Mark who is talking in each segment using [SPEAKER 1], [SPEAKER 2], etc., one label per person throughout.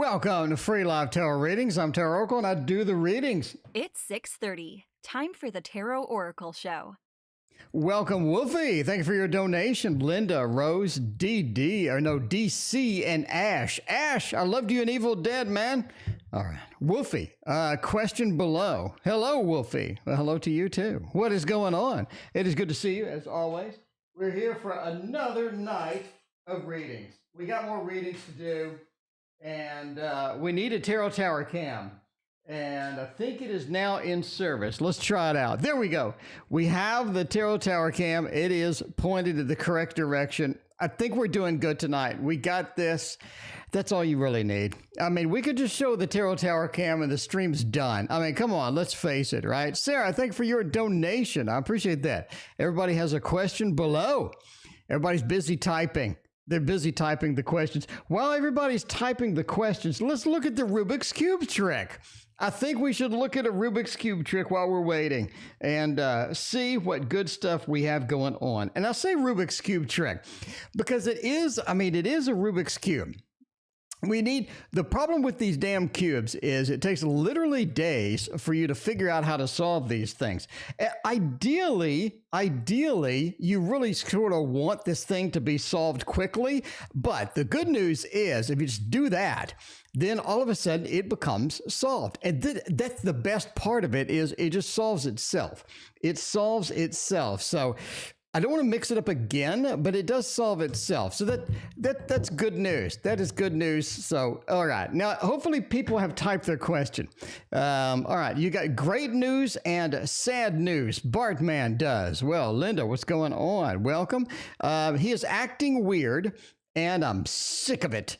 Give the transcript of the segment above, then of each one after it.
[SPEAKER 1] Welcome to Free Live Tarot Readings. I'm Tarot Oracle and I do the readings.
[SPEAKER 2] It's 6:30. Time for the Tarot Oracle Show.
[SPEAKER 1] Welcome, Wolfie. Thank you for your donation. Linda, Rose, DC, and Ash. Ash, I loved you in Evil Dead, man. All right. Wolfie, question below. Hello, Wolfie. Well, hello to you, too. What is going on? It is good to see you, as always. We're here for another night of readings. We got more readings to do, and we need a Tarot Tower cam. And I think it is now in service. Let's try it out. There we go. We have the Tarot Tower cam. It is pointed in the correct direction. I think we're doing good tonight. We got this. That's all you really need. I mean, we could just show the Tarot Tower cam and the stream's done. I mean, come on, let's face it, right? Sarah, thank you for your donation. I appreciate that. Everybody has a question below. Everybody's busy typing. They're busy typing the questions. While everybody's typing the questions, let's look at the Rubik's Cube trick. I think we should look at a Rubik's Cube trick while we're waiting and see what good stuff we have going on. And I say Rubik's Cube trick because it is a Rubik's Cube. The problem with these damn cubes is it takes literally days for you to figure out how to solve these things. Ideally, you really sort of want this thing to be solved quickly. But the good news is if you just do that, then all of a sudden it becomes solved. And that's the best part of it is it just solves itself. It solves itself. So I don't want to mix it up again, but it does solve itself. So that's good news. That is good news. So, all right. Now, hopefully people have typed their question. All right. You got great news and sad news. Bartman does. Well, Linda, what's going on? Welcome. He is acting weird, and I'm sick of it.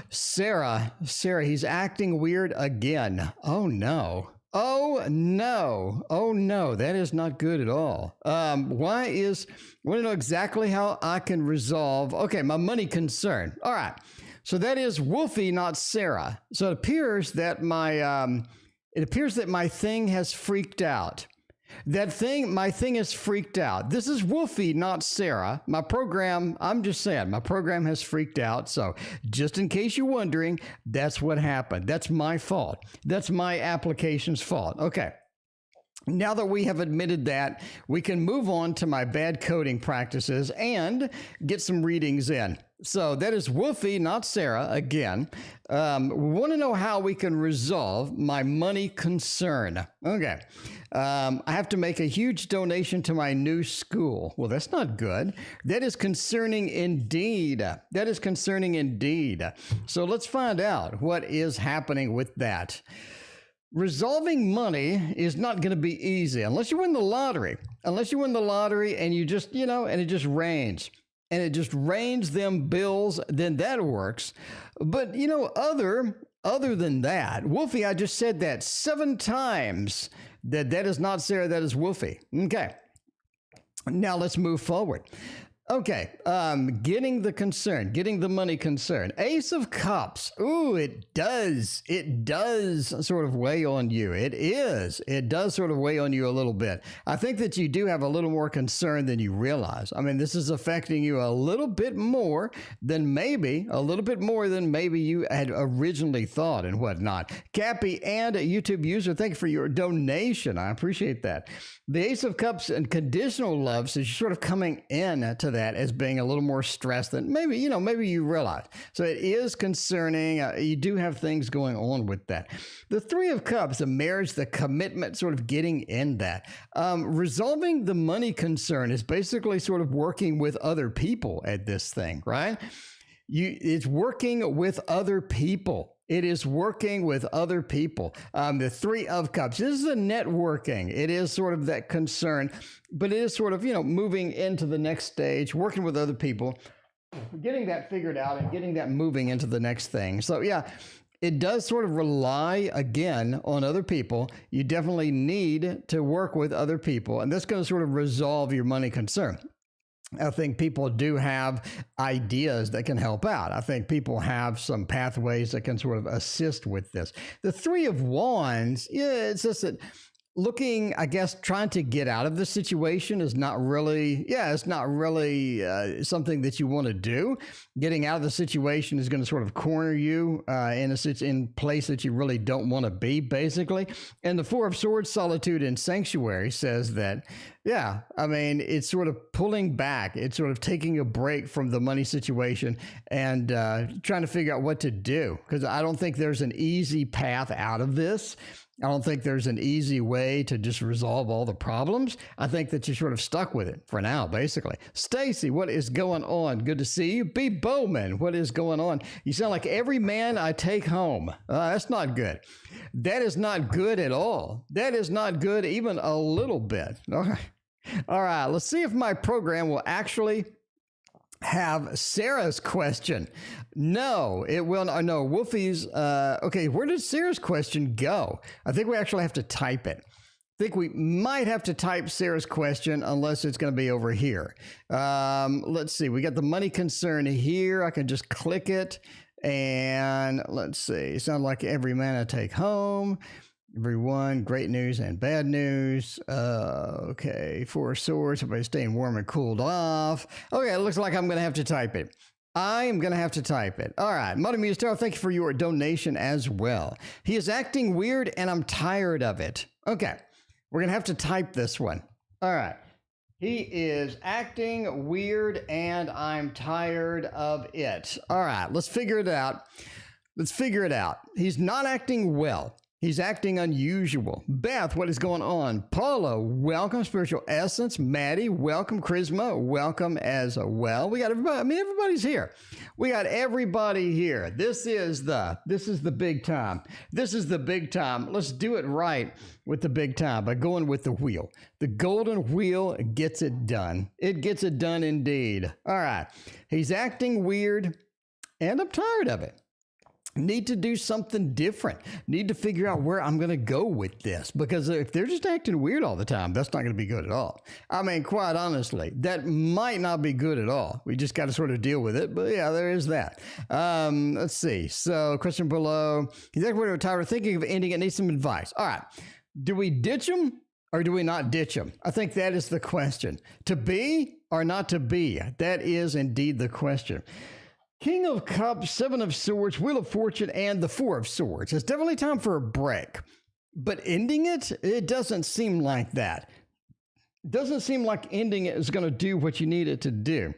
[SPEAKER 1] Sarah, he's acting weird again. Oh, no. Oh no, that is not good at all. I want to know exactly how I can resolve, okay, my money concern. All right, so that is Wolfie, not Sarah. So it appears that my thing has freaked out. My thing is freaked out. This is Wolfie, not Sarah. My program, I'm just saying, my program has freaked out. So just in case you're wondering, that's what happened. That's my fault. That's my application's fault. Okay. Now that we have admitted that, we can move on to my bad coding practices and get some readings in. So that is Wolfie, not Sarah, again. We want to know how we can resolve my money concern. Okay. I have to make a huge donation to my new school. Well, that's not good. That is concerning indeed. That is concerning indeed. So let's find out what is happening with that. Resolving money is not going to be easy unless you win the lottery. Unless you win the lottery and you just, and it just rains. And it just rains them bills, then that works. But, other than that, Wolfie, I just said that 7 times. That is not Sarah, that is Wolfie. Okay. Now let's move forward. Okay, getting the money concern. Ace of Cups. Ooh, it does sort of weigh on you. It does sort of weigh on you a little bit. I think that you do have a little more concern than you realize. I mean, this is affecting you a little bit more than maybe you had originally thought and whatnot. Cappy and a YouTube user, thank you for your donation. I appreciate that. The Ace of Cups and conditional love, so you're sort of coming in to that as being a little more stressed than maybe you realize. So it is concerning. You do have things going on with that. The Three of Cups, the marriage, the commitment, sort of getting in that. Resolving the money concern is basically sort of working with other people at this thing, right? It's working with other people. It is working with other people. The Three of Cups, this is a networking. It is sort of that concern, but it is sort of, moving into the next stage, working with other people, getting that figured out and getting that moving into the next thing. So yeah, it does sort of rely again on other people. You definitely need to work with other people, and that's going to sort of resolve your money concern. I think people do have ideas that can help out. I think people have some pathways that can sort of assist with this. The Three of Wands, yeah, it's just that looking, I guess, trying to get out of the situation is not really, it's not really something that you want to do. Getting out of the situation is going to sort of corner you in place that you really don't want to be, basically. And the Four of Swords, Solitude and Sanctuary says that, it's sort of pulling back. It's sort of taking a break from the money situation and trying to figure out what to do. Because I don't think there's an easy path out of this. I don't think there's an easy way to just resolve all the problems. I think that you're sort of stuck with it for now, basically. Stacy, what is going on? Good to see you. B. Bowman, what is going on? You sound like every man I take home. That's not good. That is not good at all. That is not good even a little bit. All right, let's see if my program will actually have Sarah's question. No, it will not. No, Wolfie's. Okay, where did Sarah's question go? I think we actually have to type it. I think we might have to type Sarah's question unless it's going to be over here. Let's see. We got the money concern here. I can just click it. And let's see. Sound like every man I take home. Everyone, great news and bad news. Okay, Four of Swords, everybody staying warm and cooled off. Okay, it looks like I'm going to have to type it. I am going to have to type it. All right, Mother Muse Tarot, thank you for your donation as well. He is acting weird and I'm tired of it. Okay, we're going to have to type this one. All right. He is acting weird and I'm tired of it. All right, let's figure it out. Let's figure it out. He's not acting well. He's acting unusual. Beth, what is going on? Paula, welcome. Spiritual Essence. Maddie, welcome. Charisma, welcome as well. We got everybody. I mean, everybody's here. We got everybody here. This is the big time. This is the big time. Let's do it right with the big time by going with the wheel. The golden wheel gets it done. It gets it done indeed. All right. He's acting weird and I'm tired of it. Need to do something different. Need to figure out where I'm going to go with this, because if they're just acting weird all the time, that's not going to be good at all. I mean, quite honestly, that might not be good at all. We just got to sort of deal with it. But yeah, there is that. Let's see. So question below. He's actually retired, thinking of ending it, needs some advice. All right. Do we ditch him or do we not ditch him? I think that is the question. To be or not to be? That is indeed the question. King of Cups, Seven of Swords, Wheel of Fortune, and the Four of Swords. It's definitely time for a break. But ending it, it doesn't seem like that. It doesn't seem like ending it is going to do what you need it to do.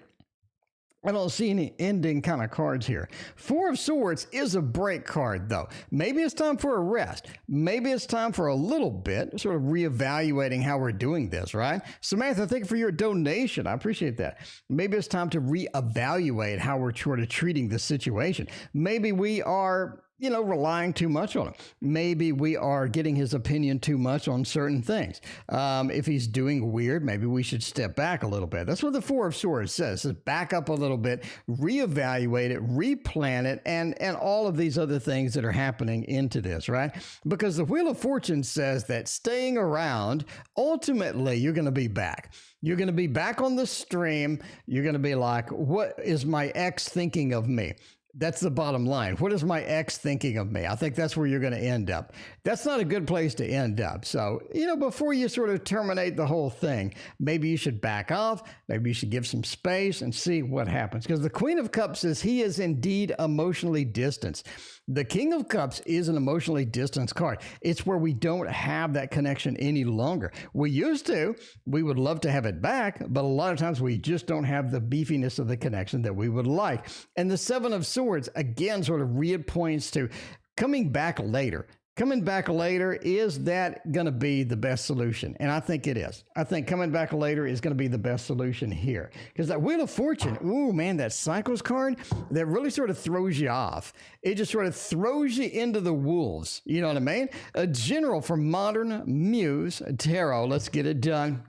[SPEAKER 1] I don't see any ending kind of cards here. Four of Swords is a break card, though. Maybe it's time for a rest. Maybe it's time for a little bit, sort of reevaluating how we're doing this, right? Samantha, thank you for your donation. I appreciate that. Maybe it's time to reevaluate how we're sort of treating the situation. Maybe we are, relying too much on him. Maybe we are getting his opinion too much on certain things. If he's doing weird, maybe we should step back a little bit. That's what the Four of Swords says. Is back up a little bit, reevaluate it, replan it, and all of these other things that are happening into this, right? Because the Wheel of Fortune says that staying around, ultimately, you're going to be back. You're going to be back on the stream. You're going to be like, what is my ex thinking of me? That's the bottom line. What is my ex thinking of me? I think that's where you're going to end up. That's not a good place to end up. So, before you sort of terminate the whole thing, maybe you should back off. Maybe you should give some space and see what happens. Because the Queen of Cups says he is indeed emotionally distanced. The King of Cups is an emotionally distanced card. It's where we don't have that connection any longer. We used to. We would love to have it back, but a lot of times we just don't have the beefiness of the connection that we would like. And the Seven of Swords, again, sort of points to coming back later. Coming back later, is that going to be the best solution? And I think it is. I think coming back later is going to be the best solution here. Because that Wheel of Fortune, ooh, man, that Cycles card, that really sort of throws you off. It just sort of throws you into the wolves. You know what I mean? A general from Modern Muse Tarot. Let's get it done.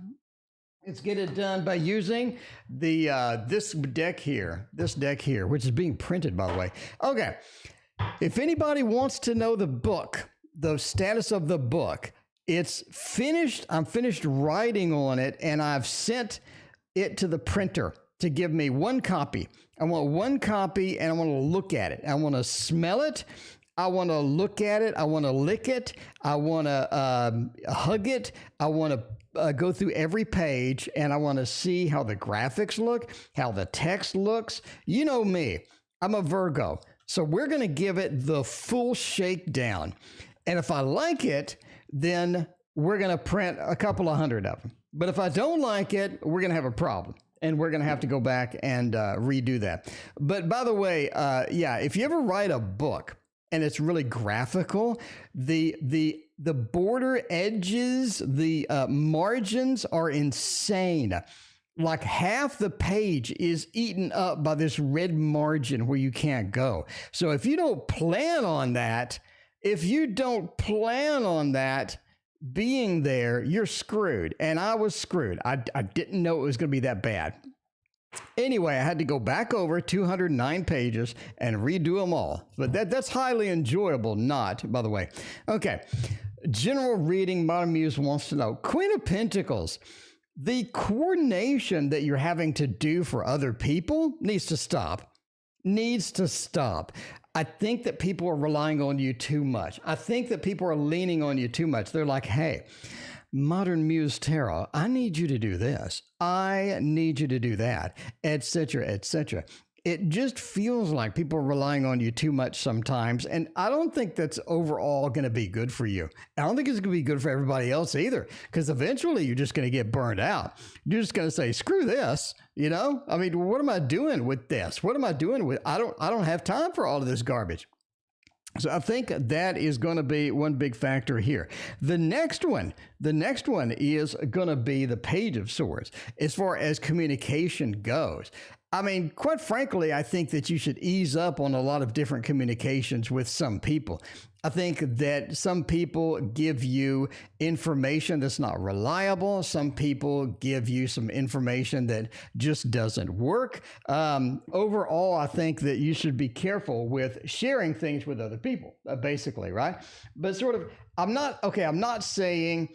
[SPEAKER 1] Let's get it done by using the this deck here, which is being printed, by the way. Okay. If anybody wants to know the book, the status of the book, it's finished. I'm finished writing on it, and I've sent it to the printer to give me one copy. I want one copy, and I want to look at it. I want to smell it. I want to look at it. I want to lick it. I want to hug it. I want to go through every page, and I want to see how the graphics look, how the text looks. You know me. I'm a Virgo. So we're going to give it the full shakedown. And if I like it, then we're going to print a couple of hundred of them. But if I don't like it, we're going to have a problem. And we're going to have to go back and redo that. But by the way, yeah, if you ever write a book and it's really graphical, the border edges, the margins are insane. Like half the page is eaten up by this red margin where you can't go. So if you don't plan on that, being there, you're screwed. And I was screwed. I didn't know it was going to be that bad. Anyway, I had to go back over 209 pages and redo them all. But that's highly enjoyable, not, by the way. Okay. General reading, Modern Muse wants to know. Queen of Pentacles. The coordination that you're having to do for other people needs to stop. I think that people are relying on you too much. I think that people are leaning on you too much. They're like, hey, Modern Muse Tarot, I need you to do this. I need you to do that, etc., etc. It just feels like people are relying on you too much sometimes. And I don't think that's overall going to be good for you. I don't think it's going to be good for everybody else either, because eventually you're just going to get burned out. You're just going to say, screw this. You know, I mean, what am I doing with this? What am I doing with? I don't have time for all of this garbage. So I think that is going to be one big factor here. The next one is going to be the Page of Swords as far as communication goes. I mean, quite frankly, I think that you should ease up on a lot of different communications with some people. I think that some people give you information that's not reliable. Some people give you some information that just doesn't work. Overall, I think that you should be careful with sharing things with other people, basically, right? But sort of, I'm not saying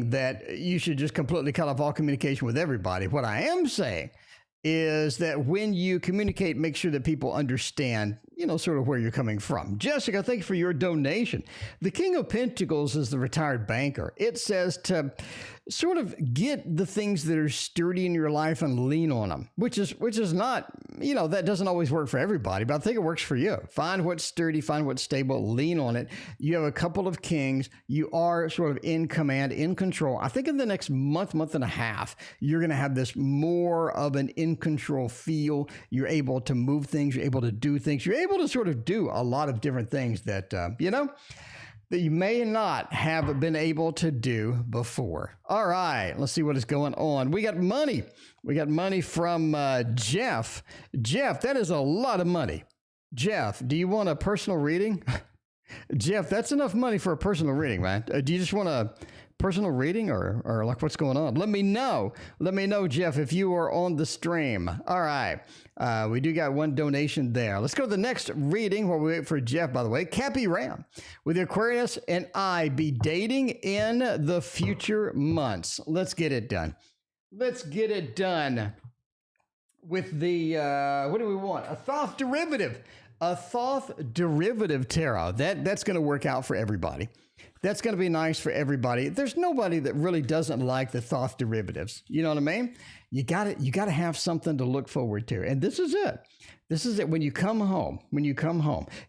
[SPEAKER 1] that you should just completely cut off all communication with everybody. What I am saying is that when you communicate, make sure that people understand, you know, sort of where you're coming from. Jessica, thank you for your donation. The King of Pentacles is the retired banker. It says to sort of get the things that are sturdy in your life and lean on them, which is not, you know, that doesn't always work for everybody, but I think it works for you. Find what's sturdy, find what's stable, lean on it. You have a couple of kings. You are sort of in command, in control. I think in the next month and a half, you're going to have this more of an in control feel. You're able to move things. You're able to do things. You're able to sort of do a lot of different things that, you know, that you may not have been able to do before. All right, let's see what is going on. We got money. We got money from Jeff. Jeff, that is a lot of money. Jeff, do you want a personal reading? Jeff, that's enough money for a personal reading, right? Do you just want a personal reading or like what's going on? Let me know. Let me know, Jeff, if you are on the stream. All right. We do got one donation there. Let's go to the next reading while we wait for Jeff, by the way. Cappy Ram, with Aquarius and I be dating in the future months. Let's get it done. Let's get it done with the, what do we want? A Thoth derivative. A Thoth derivative tarot. That's going to work out for everybody. That's going to be nice for everybody. There's nobody that really doesn't like the Thoth derivatives. You know what I mean? You got to have something to look forward to. And this is it. This is it. When you come home,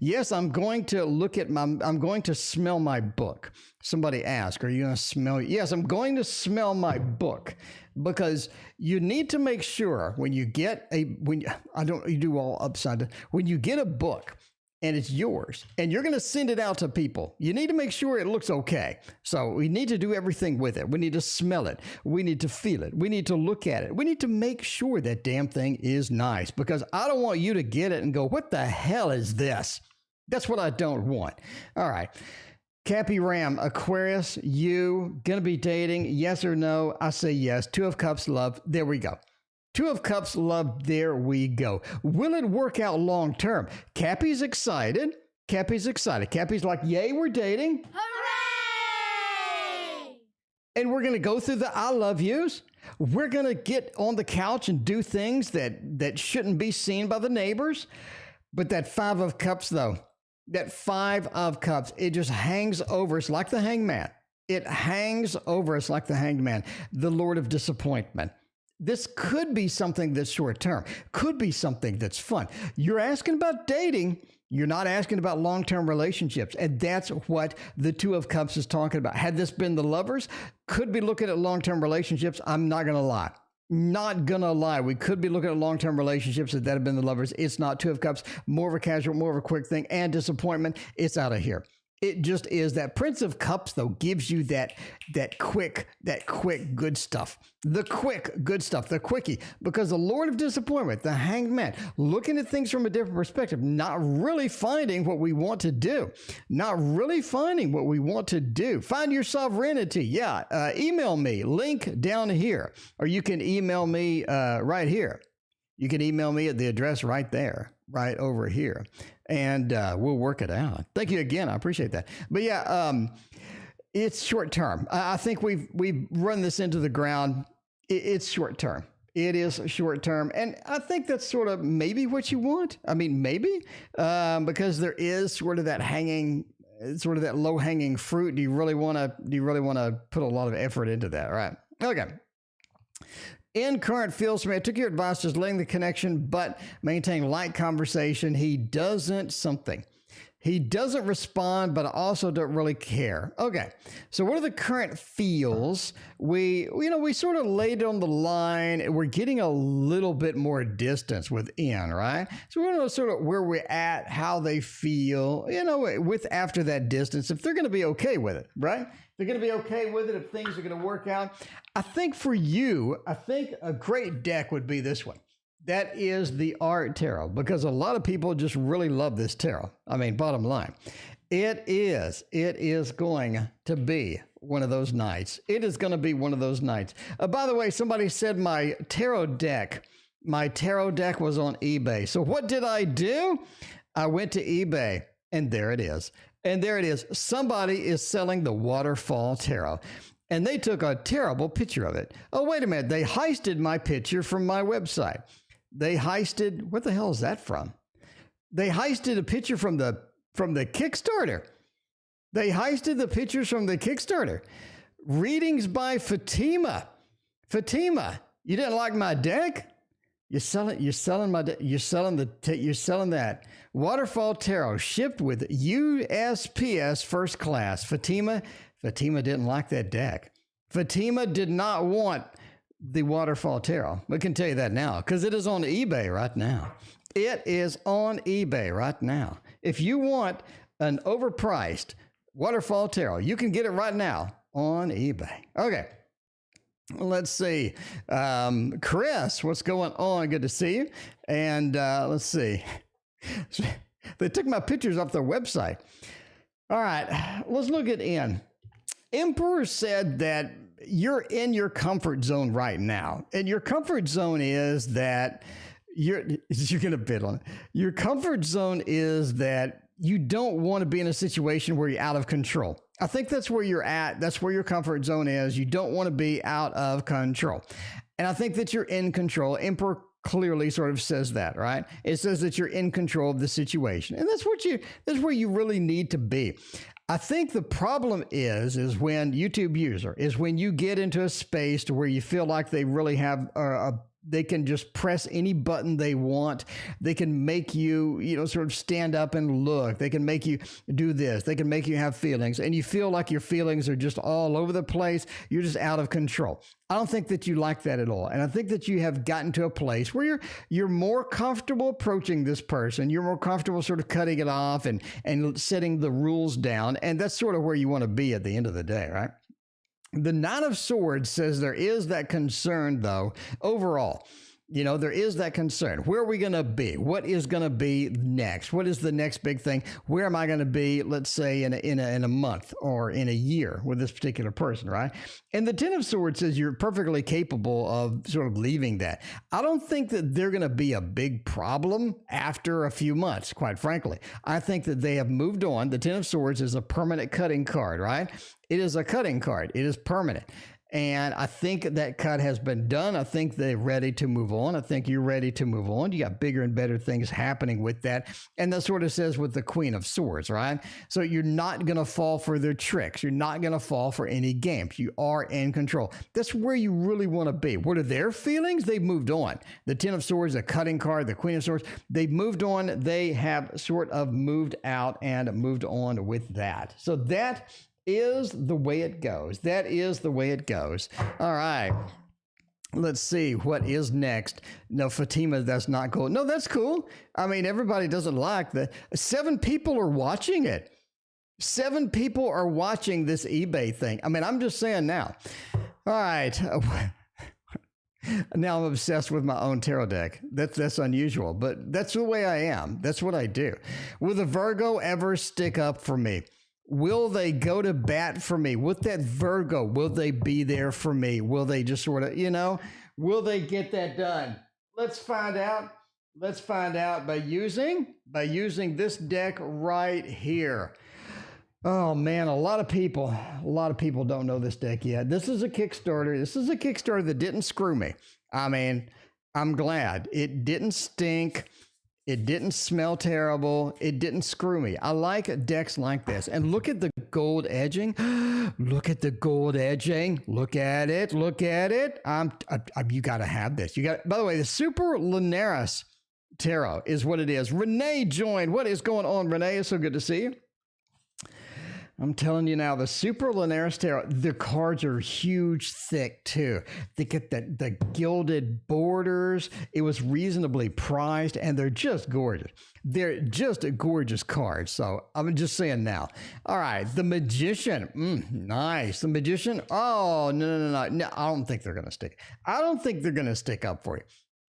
[SPEAKER 1] yes, I'm going to smell my book. Somebody asked, are you going to smell? Yes, I'm going to smell my book, because you need to make sure when you get you do all upside down. When you get a book and it's yours and you're going to send it out to people, you need to make sure it looks okay. So we need to do everything with it. We need to smell it. We need to feel it. We need to look at it. We need to make sure that damn thing is nice, because I don't want you to get it and go, what the hell is this? That's what I don't want. All right. Cappy Ram, Aquarius, you gonna be dating? Yes or no? I say yes. Two of Cups, love. There we go. Two of Cups, love. There we go. Will it work out long term? Cappy's excited. Cappy's like, yay, we're dating. And we're going to go through the I love yous. We're going to get on the couch and do things that shouldn't be seen by the neighbors. But that 5 of cups, though, that 5 of cups, it just hangs over us like the hangman. It hangs over us like the hanged man, the Lord of disappointment. This could be something that's short term, could be something that's fun. You're asking about dating. You're not asking about long-term relationships. And that's what the 2 of cups is talking about. Had this been the lovers, could be looking at long-term relationships. I'm not going to lie. Not going to lie. We could be looking at long-term relationships if that had been the lovers. It's not 2 of cups, more of a casual, more of a quick thing, and disappointment. It's out of here. It just is. That Prince of Cups, though, gives you that quick good stuff. The quick good stuff, the quickie. Because the Lord of Disappointment, the Hanged Man, looking at things from a different perspective, not really finding what we want to do. Not really finding what we want to do. Find your sovereignty. Yeah. Email me. Link down here. Or you can email me right here. You can email me at the address right there, right over here. And we'll work it out. Thank you again. I appreciate that. But yeah, it's short term. I think we've run this into the ground. It's short term. It is short term. And I think that's sort of maybe what you want. I mean, maybe because there is sort of that low hanging fruit. Do you really want to put a lot of effort into that? Right. Okay. In current feels for me, I took your advice, just laying the connection, but maintain light conversation. He doesn't respond, but I also don't really care. Okay. So what are the current feels? We sort of laid it on the line. We're getting a little bit more distance within, right? So we don't know sort of where we're at, how they feel, with after that distance, if they're going to be okay with it, right? They're going to be okay with it if things are going to work out. I think for you, a great deck would be this one. That is the Art Tarot, because a lot of people just really love this tarot. I mean, bottom line, it is going to be one of those nights. It is going to be one of those nights. By the way, somebody said my tarot deck was on eBay. So what did I do? I went to eBay, and there it is. Somebody is selling the Waterfall Tarot. And they took a terrible picture of it. Oh, wait a minute. They heisted my picture from my website. What the hell is that from? They heisted a picture from the Kickstarter. They heisted the pictures from the Kickstarter. Readings by Fatima. Fatima, you didn't like my deck? You're selling that Waterfall Tarot shipped with USPS first class. Fatima didn't like that deck. Fatima did not want the Waterfall Tarot. We can tell you that now because it is on eBay right now. It is on eBay right now. If you want an overpriced Waterfall Tarot, you can get it right now on eBay. Okay. Let's see. Chris, what's going on? Good to see you. And let's see. They took my pictures off their website. All right. Let's look at N. Emperor said that you're in your comfort zone right now. And your comfort zone is that you're going to bid on it. Your comfort zone is that you don't want to be in a situation where you're out of control. I think that's where you're at. That's where your comfort zone is. You don't want to be out of control. And I think that you're in control. Emperor clearly sort of says that, right? It says that you're in control of the situation. And that's where you really need to be. I think the problem is when YouTube user is when you get into a space to where you feel like they really have they can just press any button they want. They can make you, sort of stand up and look. They can make you do this. They can make you have feelings. And you feel like your feelings are just all over the place. You're just out of control. I don't think that you like that at all. And I think that you have gotten to a place where you're more comfortable approaching this person. You're more comfortable sort of cutting it off and setting the rules down. And that's sort of where you want to be at the end of the day, right? The Knight of Swords says there is that concern, though, overall, You know, there is that concern. Where are we going to be? What is going to be next? What is the next big thing? Where am I going to be, let's say, in a month or in a year with this particular person, right? And the Ten of Swords says you're perfectly capable of sort of leaving that. I don't think that they're going to be a big problem after a few months, quite frankly. I think that they have moved on. The Ten of Swords is a permanent cutting card, right? It is a cutting card. It is permanent. And I think that cut has been done. I think they're ready to move on. I think you're ready to move on. You got bigger and better things happening with that. And that sort of says with the Queen of Swords, right? So you're not going to fall for their tricks. You're not going to fall for any games. You are in control. That's where you really want to be. What are their feelings? They've moved on. The Ten of Swords, the cutting card, the Queen of Swords, they've moved on. They have sort of moved out and moved on with that. So that is the way it goes. That is the way it goes. All right. Let's see what is next. No, Fatima, that's not cool. No, that's cool. I mean, everybody doesn't like that. 7 people are watching it. 7 people are watching this eBay thing. I mean, I'm just saying now. All right. Now I'm obsessed with my own tarot deck. That's unusual, but that's the way I am. That's what I do. Will the Virgo ever stick up for me? Will they go to bat for me? With that Virgo, will they be there for me? Will they just sort of, will they get that done? Let's find out. Let's find out by using this deck right here. Oh man, a lot of people don't know this deck yet. This is a Kickstarter. This is a Kickstarter that didn't screw me. I mean, I'm glad it didn't stink. It didn't smell terrible. It didn't screw me. I like decks like this. And look at the gold edging. Look at the gold edging. Look at it. Look at it. You got to have this. You got. By the way, the Super Lunaris Tarot is what it is. Renee joined. What is going on, Renee? It's so good to see you. I'm telling you now, the Super Lunaris Tarot, the cards are huge, thick too. They get the gilded borders. It was reasonably priced, and they're just gorgeous. They're just gorgeous cards. So I'm just saying now. All right, the Magician, nice. The Magician, oh, no. I don't think they're going to stick. I don't think they're going to stick up for you.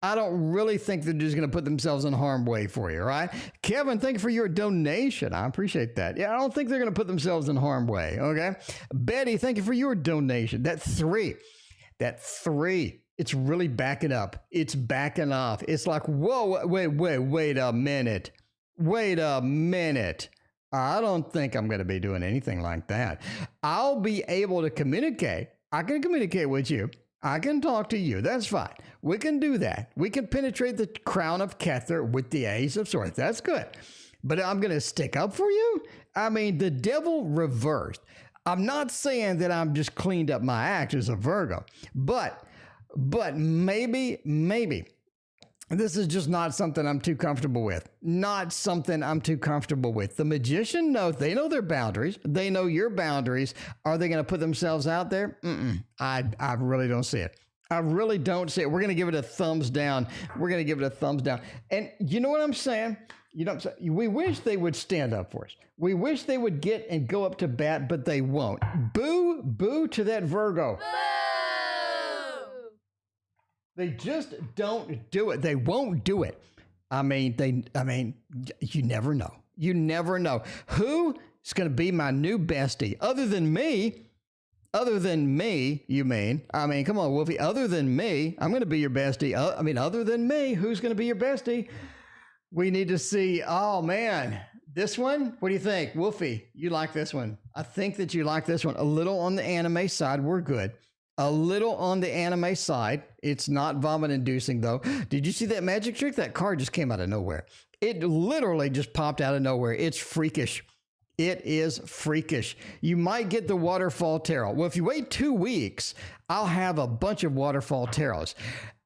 [SPEAKER 1] I don't really think they're just going to put themselves in harm's way for you, right? Kevin, thank you for your donation. I appreciate that. Yeah, I don't think they're going to put themselves in harm's way, okay? Betty, thank you for your donation. That three, it's really backing up. It's backing off. It's like, whoa, wait a minute. Wait a minute. I don't think I'm going to be doing anything like that. I'll be able to communicate. I can communicate with you. I can talk to you. That's fine. We can do that. We can penetrate the crown of Kether with the Ace of Swords. That's good. But I'm going to stick up for you? I mean, the devil reversed. I'm not saying that I'm just cleaned up my act as a Virgo, but maybe this is just not something I'm too comfortable with. Not something I'm too comfortable with. The Magician knows, they know their boundaries. They know your boundaries. Are they going to put themselves out there? I really don't see it. I really don't see it. We're going to give it a thumbs down. We're going to give it a thumbs down. And you know what I'm saying? You know what I'm saying? We wish they would stand up for us. We wish they would get and go up to bat, but they won't. Boo to that Virgo. Boo! They just don't do it. They won't do it. I mean, you never know. You never know. Who is going to be my new bestie? Other than me, you mean? I mean, come on, Wolfie. Other than me, I'm going to be your bestie. Other than me, who's going to be your bestie? We need to see. Oh, man. This one? What do you think? Wolfie, you like this one. I think that you like this one. A little on the anime side. We're good. A little on the anime side. It's not vomit-inducing, though. Did you see that magic trick? That card just came out of nowhere. It literally just popped out of nowhere. It's freakish. It is freakish. You might get the Waterfall Tarot. Well, if you wait 2 weeks, I'll have a bunch of Waterfall Tarots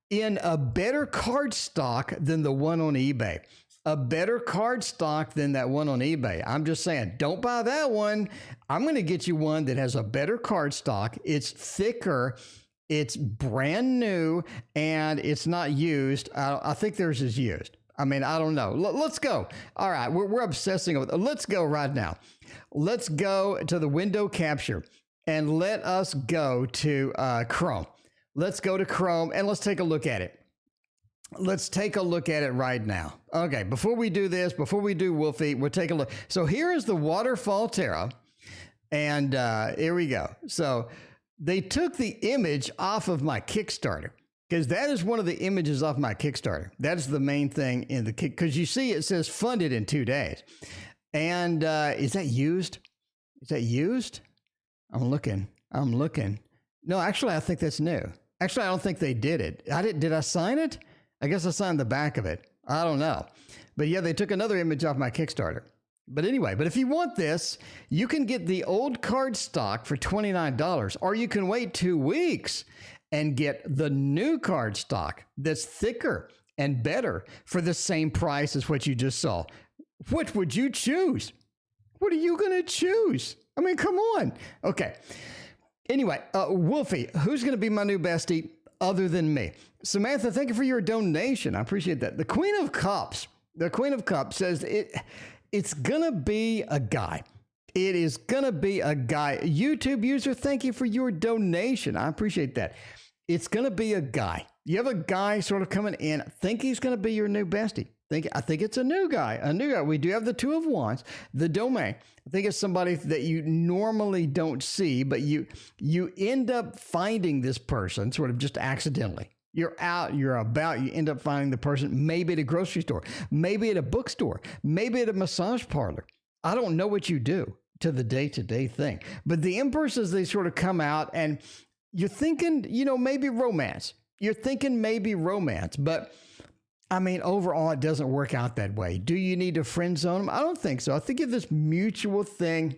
[SPEAKER 1] in a better card stock than the one on eBay. A better card stock than that one on eBay. I'm just saying, don't buy that one. I'm going to get you one that has a better card stock. It's thicker. It's brand new, and it's not used. I think theirs is used. I mean, I don't know. Let's go. All right, we're obsessing over. Let's go right now. Let's go to the window capture, and let us go to Chrome. Let's go to Chrome, and let's take a look at it. let's take a look at it right now. Okay, before we do this, before we do Wolfie, we'll take a look. So here is the Waterfall Tarot. And here we go. So they took the image off of my Kickstarter, because that is one of the images off my Kickstarter. That's the main thing in the kick, because you see it says funded in 2 days. And is that used? Is that used? I'm looking. No, actually, I think that's new. Actually, I don't think they did it. Did I sign it? I guess I signed the back of it. I don't know. But yeah, they took another image off my Kickstarter. But anyway, but if you want this, you can get the old card stock for $29, or you can wait 2 weeks and get the new card stock that's thicker and better for the same price as what you just saw. What would you choose? What are you going to choose? I mean, come on. Okay. Anyway, Wolfie, who's going to be my new bestie other than me? Samantha, thank you for your donation. I appreciate that. The Queen of Cups says it's going to be a guy. It is going to be a guy. YouTube user, thank you for your donation. I appreciate that. It's going to be a guy. You have a guy sort of coming in. Think he's going to be your new bestie. I think it's a new guy. We do have the Two of Wands, the domain. I think it's somebody that you normally don't see, but you end up finding this person sort of just accidentally. You're out, you're about, you end up finding the person maybe at a grocery store, maybe at a bookstore, maybe at a massage parlor. I don't know what you do to the day-to-day thing, but the Empresses, they sort of come out and you're thinking, maybe romance. You're thinking maybe romance, but I mean, overall, it doesn't work out that way. Do you need to friend zone them? I don't think so. I think you have this mutual thing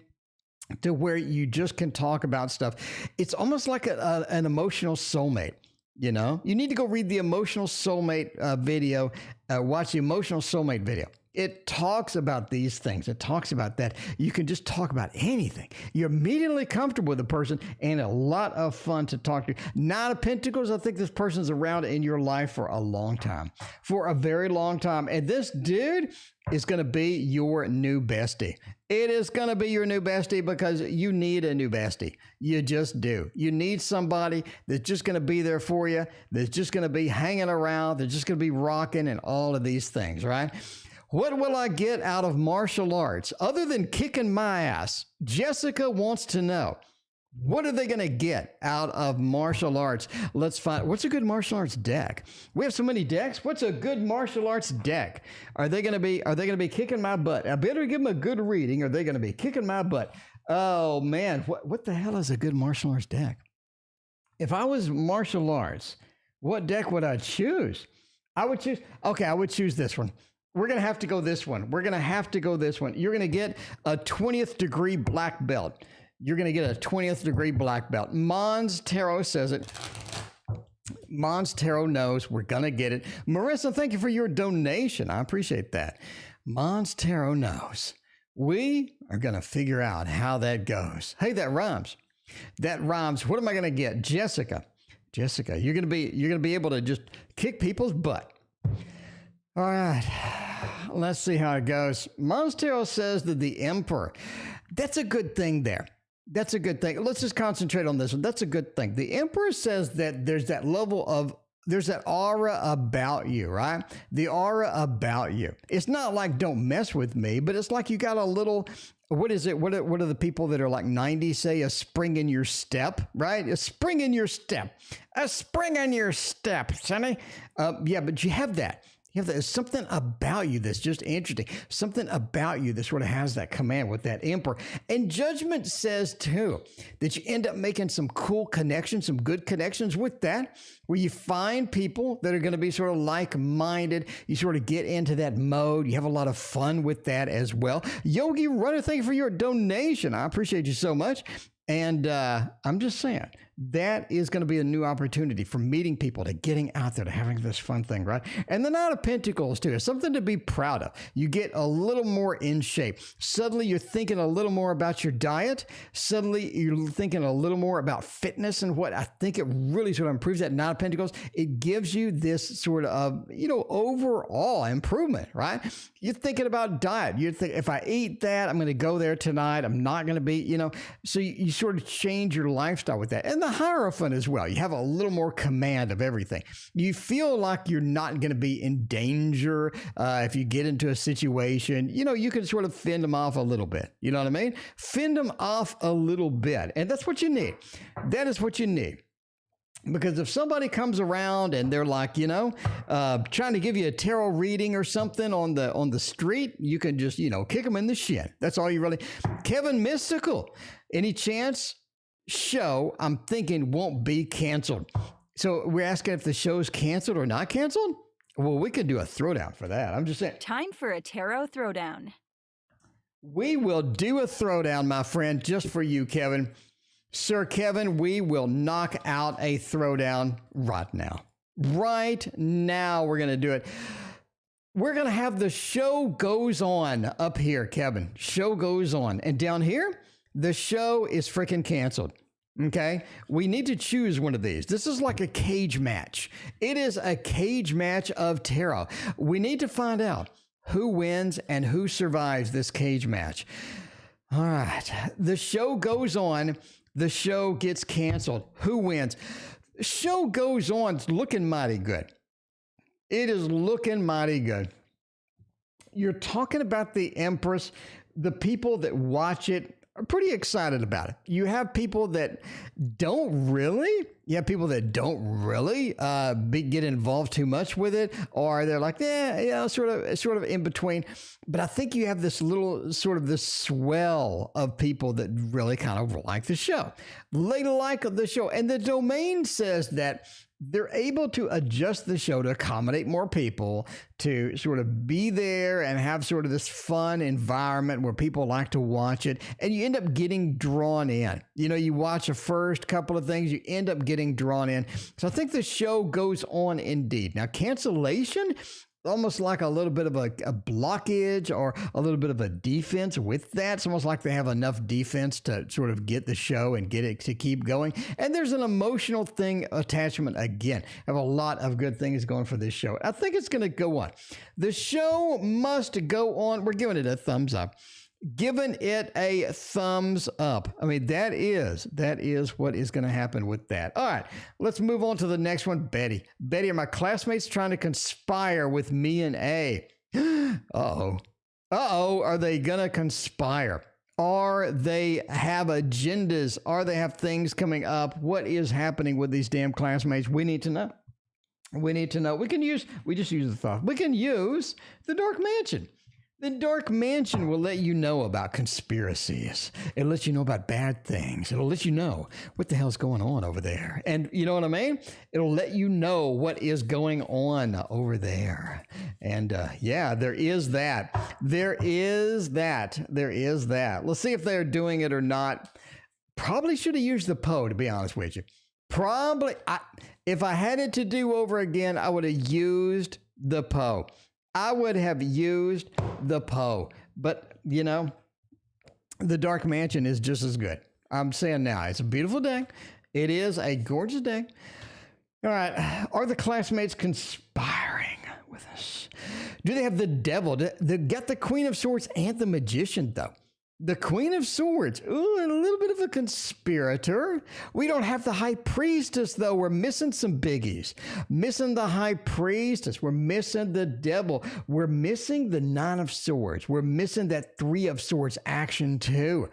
[SPEAKER 1] to where you just can talk about stuff. It's almost like an emotional soulmate. You need to go read the emotional soulmate video, watch the emotional soulmate video. It talks about these things. It talks about that. You can just talk about anything. You're immediately comfortable with the person and a lot of fun to talk to. Nine of Pentacles, I think this person's around in your life for a long time, for a very long time. And this dude is going to be your new bestie. It is going to be your new bestie because you need a new bestie. You just do. You need somebody that's just going to be there for you, that's just going to be hanging around, that's just going to be rocking and all of these things, right? What will I get out of martial arts other than kicking my ass? Jessica wants to know. What are they going to get out of martial arts? Let's find, what's a good martial arts deck? We have so many decks. What's a good martial arts deck? Are they going to be kicking my butt? I better give them a good reading. Are they going to be kicking my butt? Oh man, what the hell is a good martial arts deck? If I was martial arts, what deck would I choose? I would choose this one. We're going to have to go this one. You're going to get a 20th degree black belt. You're going to get a 20th degree black belt. Mons Tarot says it. Mons Tarot knows we're going to get it. Marissa, thank you for your donation. I appreciate that. Mons Tarot knows. We are going to figure out how that goes. Hey, that rhymes. What am I going to get? Jessica, you're going to be able to just kick people's butt. All right, let's see how it goes. Mons Tarot says that the Emperor, that's a good thing there. That's a good thing. Let's just concentrate on this one. That's a good thing. The Emperor says that there's that aura about you, right? The aura about you. It's not like don't mess with me, but it's like you got a little, what is it? What are the people that are like 90 say? A spring in your step, right? A spring in your step. A spring in your step, Sonny. Yeah, but you have that. There's something about you that's just interesting. Something about you that sort of has that command with that Emperor. And Judgment says, too, that you end up making some cool connections, some good connections with that, where you find people that are going to be sort of like-minded. You sort of get into that mode. You have a lot of fun with that as well. Yogi Runner, thank you for your donation. I appreciate you so much. And I'm just saying, that is going to be a new opportunity for meeting people, to getting out there, to having this fun thing, right? And the Knight of Pentacles, too, is something to be proud of. You get a little more in shape. Suddenly, you're thinking a little more about your diet. Suddenly, you're thinking a little more about fitness and what I think it really sort of improves that Knight of Pentacles. It gives you this sort of, overall improvement, right? You're thinking about diet. You think, if I eat that, I'm going to go there tonight. I'm not going to be, so you sort of change your lifestyle with that. And the Hierophant as well. You have a little more command of everything. You feel like you're not going to be in danger if you get into a situation. You know, you can sort of fend them off a little bit. You know what I mean? Fend them off a little bit. And that's what you need. That is what you need. Because if somebody comes around and they're like, you know, trying to give you a tarot reading or something on the street, you can just, you know, kick them in the shin. That's all you really. Kevin Mystical, any chance? Show, I'm thinking, won't be canceled. So we're asking if the show's canceled or not canceled? Well, we could do a throwdown for that. I'm just saying.
[SPEAKER 2] Time for a tarot throwdown.
[SPEAKER 1] We will do a throwdown, my friend, just for you, Kevin. Sir Kevin, we will knock out a throwdown right now. Right now, we're going to do it. We're going to have the show goes on up here, Kevin. Show goes on. And down here, the show is freaking canceled. Okay? We need to choose one of these. This is like a cage match. It is a cage match of tarot. We need to find out who wins and who survives this cage match. All right. The show goes on. The show gets canceled. Who wins? The show goes on. It's looking mighty good. It is looking mighty good. You're talking about the Empress. The people that watch it are pretty excited about it. You have people that don't really. You have people that don't really get involved too much with it, or they're like, sort of in between. But I think you have this little sort of this swell of people that really kind of like the show. They like the show, and the domain says that they're able to adjust the show to accommodate more people, to sort of be there and have sort of this fun environment where people like to watch it. And you end up getting drawn in. You know, you watch the first couple of things, you end up getting drawn in. So I think the show goes on indeed. Now, cancellation, almost like a little bit of a blockage or a little bit of a defense with that. It's almost like they have enough defense to sort of get the show and get it to keep going. And there's an emotional thing attachment again. I have a lot of good things going for this show. I think it's going to go on. The show must go on. We're giving it a thumbs up. Giving it a thumbs up. I mean, that is what is going to happen with that. All right, let's move on to the next one. Betty, are my classmates trying to conspire with me and A? Uh-oh. Are they going to conspire? Are they have agendas? Are they have things coming up? What is happening with these damn classmates? We need to know. We just use the thought. We can use the Dark Mansion. The Dark Mansion will let you know about conspiracies. It'll let you know about bad things. It'll let you know what the hell's going on over there. And you know what I mean? It'll let you know what is going on over there. And yeah, there is that. There is that. Let's see if they're doing it or not. Probably should have used the Poe, to be honest with you. Probably, if I had it to do over again, I would have used the Poe. I would have used the Poe, but you know, the Dark Mansion is just as good. I'm saying now, it's a beautiful day. It is a gorgeous day. All right. Are the classmates conspiring with us? Do they have the devil? They got the Queen of Swords and the Magician, though. The Queen of Swords, ooh, and a little bit of a conspirator. We don't have the High Priestess, though. We're missing some biggies. Missing the High Priestess. We're missing the Devil. We're missing the Nine of Swords. We're missing that Three of Swords action, too.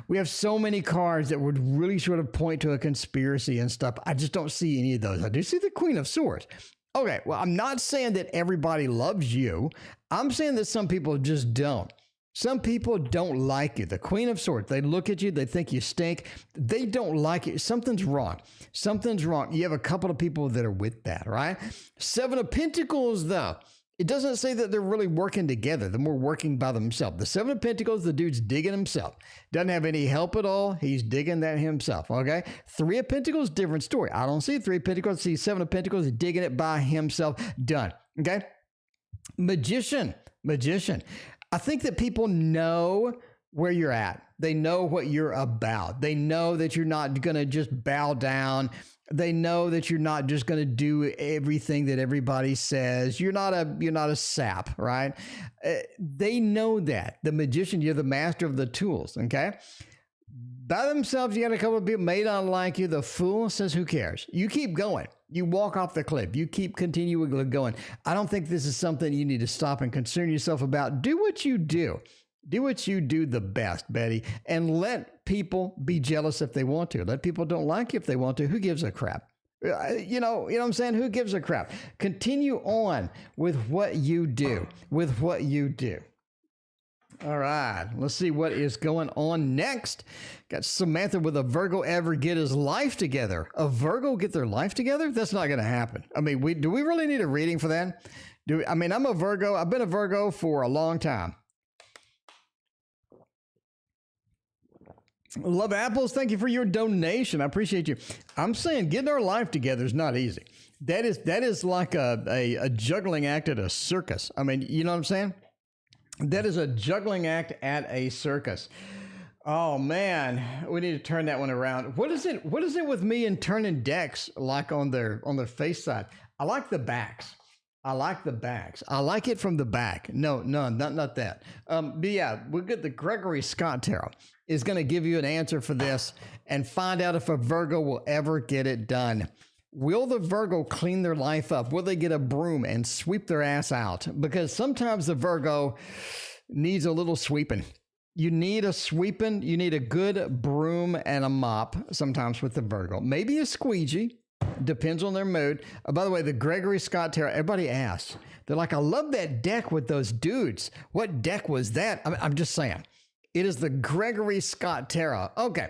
[SPEAKER 1] We have so many cards that would really sort of point to a conspiracy and stuff. I just don't see any of those. I do see the Queen of Swords. Okay, well, I'm not saying that everybody loves you. I'm saying that some people just don't. Some people don't like you. The Queen of Swords, they look at you, they think you stink. They don't like you. Something's wrong. Something's wrong. You have a couple of people that are with that, right? Seven of Pentacles, though. It doesn't say that they're really working together. They're more working by themselves. The Seven of Pentacles, the dude's digging himself. Doesn't have any help at all. He's digging that himself, okay? Three of Pentacles, different story. I don't see Three of Pentacles. I see Seven of Pentacles, he's digging it by himself. Done, okay? Magician. I think that people know where you're at. They know what you're about. They know that you're not going to just bow down. They know that you're not just going to do everything that everybody says. You're not a sap, right? They know that. The Magician, you're the master of the tools, okay? By themselves, you got a couple of people may not like you. The fool says, who cares? You keep going. You walk off the cliff. You keep continuing going. I don't think this is something you need to stop and concern yourself about. Do what you do. Do what you do the best, Betty, and let people be jealous if they want to. Let people don't like you if they want to. Who gives a crap? You know what I'm saying? Who gives a crap? Continue on with what you do, All right, let's see what is going on next. Got Samantha with a Virgo ever get his life together. A Virgo get their life together? That's not going to happen. I mean, do we really need a reading for that? I'm a Virgo. I've been a Virgo for a long time. Love Apples, thank you for your donation. I appreciate you. I'm saying getting our life together is not easy. That is like a juggling act at a circus. I mean, you know what I'm saying? That is a juggling act at a circus. Oh man, we need to turn that one around. What is it with me and turning decks like on their face side? I like the backs. I like it from the back. No, not that. But yeah, we'll get the Gregory Scott Tarot is going to give you an answer for this and find out if a Virgo will ever get it done. Will the Virgo clean their life up? Will they get a broom and sweep their ass out? Because sometimes the Virgo needs a little sweeping. You need a sweeping. You need a good broom and a mop sometimes with the Virgo. Maybe a squeegee. Depends on their mood. By the way, the Gregory Scott Tarot, everybody asks. They're like, I love that deck with those dudes. What deck was that? I'm just saying. It is the Gregory Scott Tarot. Okay.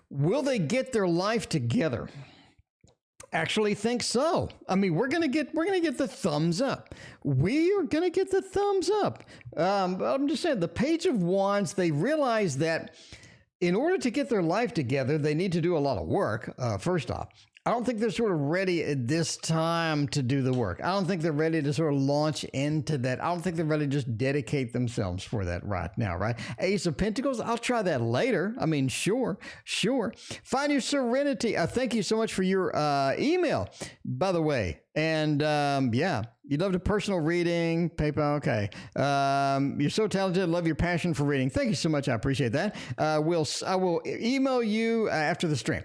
[SPEAKER 1] Will they get their life together? Actually think so. I mean, we're gonna get the thumbs up. We are gonna get the thumbs up. I'm just saying, the Page of Wands, they realize that in order to get their life together, they need to do a lot of work. First off, I don't think they're sort of ready at this time to do the work. I don't think they're ready to sort of launch into that. I don't think they're ready to just dedicate themselves for that right now, right? Ace of Pentacles, I'll try that later. I mean, sure. Find your serenity. Thank you so much for your email, by the way. And yeah, you loved a personal reading, PayPal, okay. You're so talented. Love your passion for reading. Thank you so much. I appreciate that. I will email you after the stream.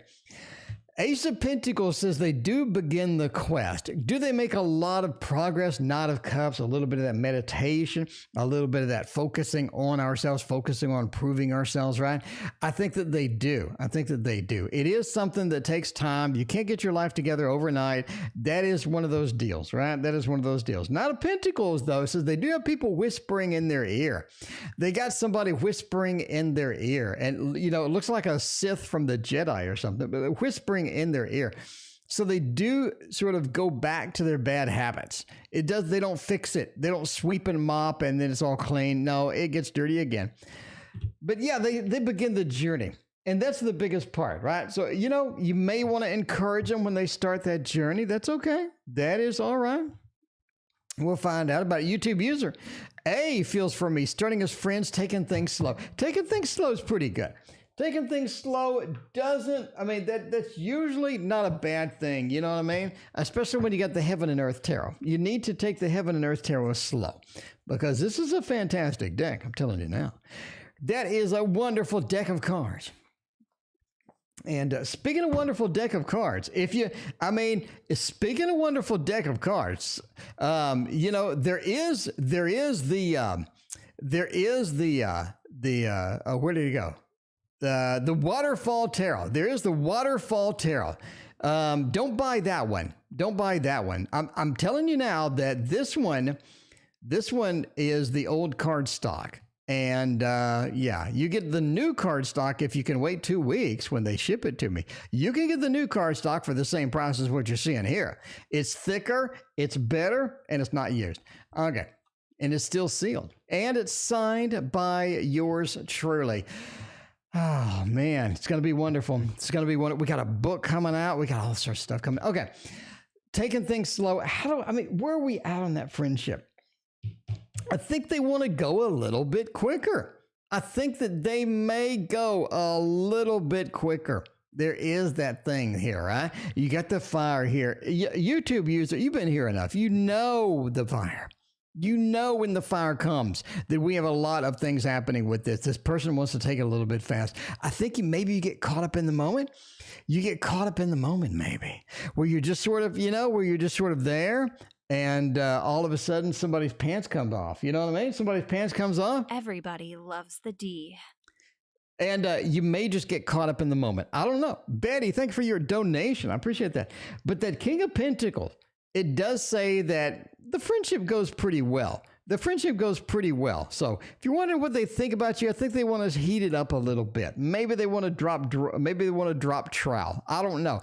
[SPEAKER 1] Ace of Pentacles says they do begin the quest. Do they make a lot of progress? Knight of Cups, a little bit of that meditation, a little bit of that focusing on ourselves, focusing on proving ourselves, right? I think that they do. It is something that takes time. You can't get your life together overnight. That is one of those deals, right? That is one of those deals. Knight of Pentacles, though, says they do have people whispering in their ear. They got somebody whispering in their ear. And, you know, it looks like a Sith from the Jedi or something, but whispering in their ear. So they do sort of go back to their bad habits. They don't fix it. They don't sweep and mop and then it's all clean. No, it gets dirty again. But yeah, they begin the journey. And that's the biggest part, right? So, you know, you may want to encourage them when they start that journey. That's okay. That is all right. We'll find out about a YouTube user. A feels for me, starting as friends, taking things slow. Taking things slow is pretty good. Taking things slow doesn't, I mean, that's usually not a bad thing, you know what I mean? Especially when you got the Heaven and Earth Tarot. You need to take the Heaven and Earth Tarot slow because this is a fantastic deck, I'm telling you now. That is a wonderful deck of cards. And speaking of wonderful deck of cards, speaking of wonderful deck of cards, you know, there is the where did it go? The Waterfall Tarot. There is the Waterfall Tarot. Don't buy that one. I'm telling you now that this one is the old card stock. And yeah, you get the new card stock if you can wait 2 weeks when they ship it to me. You can get the new card stock for the same price as what you're seeing here. It's thicker, it's better, and it's not used. Okay. And it's still sealed. And it's signed by yours truly. Oh, man, it's going to be wonderful. It's going to be wonderful. We got a book coming out. We got all sorts of stuff coming. Okay. Taking things slow. Where are we at on that friendship? I think they want to go a little bit quicker. I think that they may go a little bit quicker. There is that thing here, right? You got the fire here. YouTube user, you've been here enough. You know the fire. You know when the fire comes that we have a lot of things happening with this. This person wants to take it a little bit fast. I think maybe you get caught up in the moment. You get caught up in the moment maybe, where you're just sort of, where you're just sort of there, and all of a sudden somebody's pants comes off. You know what I mean? Somebody's pants comes off.
[SPEAKER 2] Everybody loves the D.
[SPEAKER 1] And you may just get caught up in the moment. I don't know. Betty, thank you for your donation. I appreciate that. But that King of Pentacles, it does say that the friendship goes pretty well. The friendship goes pretty well. So if you're wondering what they think about you, I think they want to heat it up a little bit. Maybe they want to drop trowel. I don't know.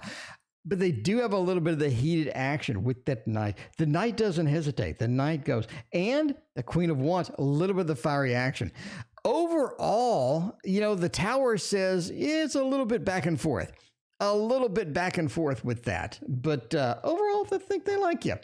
[SPEAKER 1] But they do have a little bit of the heated action with that knight. The knight doesn't hesitate. The knight goes. And the Queen of Wands, a little bit of the fiery action. Overall, the Tower says it's a little bit back and forth. A little bit back and forth with that. But overall, I think they like you.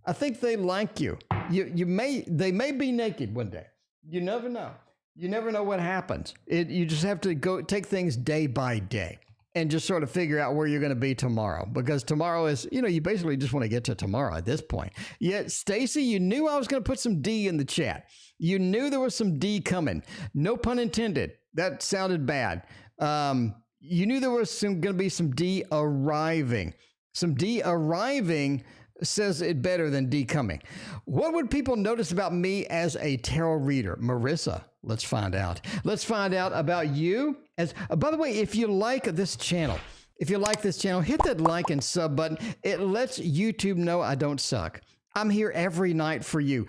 [SPEAKER 1] I think they like you. They may be naked one day. You never know. You never know what happens. You just have to go take things day by day and just sort of figure out where you're going to be tomorrow. Because tomorrow is, you basically just want to get to tomorrow at this point. Yet, Stacy, you knew I was going to put some D in the chat. You knew there was some D coming. No pun intended. That sounded bad. You knew there was going to be some D arriving. Some D arriving says it better than D coming. What would people notice about me as a tarot reader? Marissa, let's find out. Let's find out about you. By the way, if you like this channel, hit that like and sub button. It lets YouTube know I don't suck. I'm here every night for you.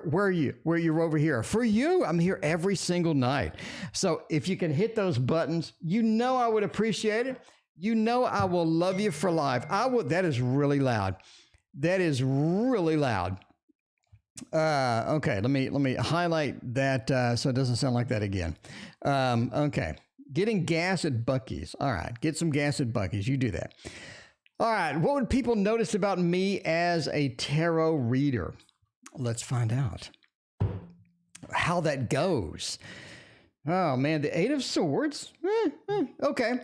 [SPEAKER 1] Where you're over here. For you, I'm here every single night. So if you can hit those buttons, I would appreciate it. I will love you for life. That is really loud. That is really loud. Okay, let me highlight that so it doesn't sound like that again. Okay, getting gas at Buc-ee's. All right, get some gas at Buc-ee's. You do that. All right, what would people notice about me as a tarot reader? Let's find out how that goes. Oh man, the Eight of Swords. Okay.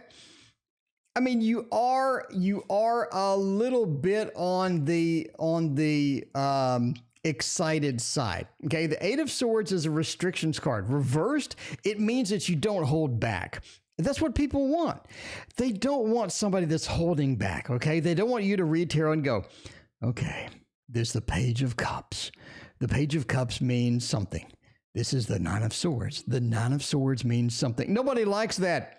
[SPEAKER 1] I mean, you are a little bit on the excited side. Okay, the Eight of Swords is a restrictions card. Reversed, it means that you don't hold back. That's what people want. They don't want somebody that's holding back. Okay, they don't want you to read tarot and go, okay, there's the Page of Cups. The Page of Cups means something. This is the Nine of Swords. The Nine of Swords means something. Nobody likes that.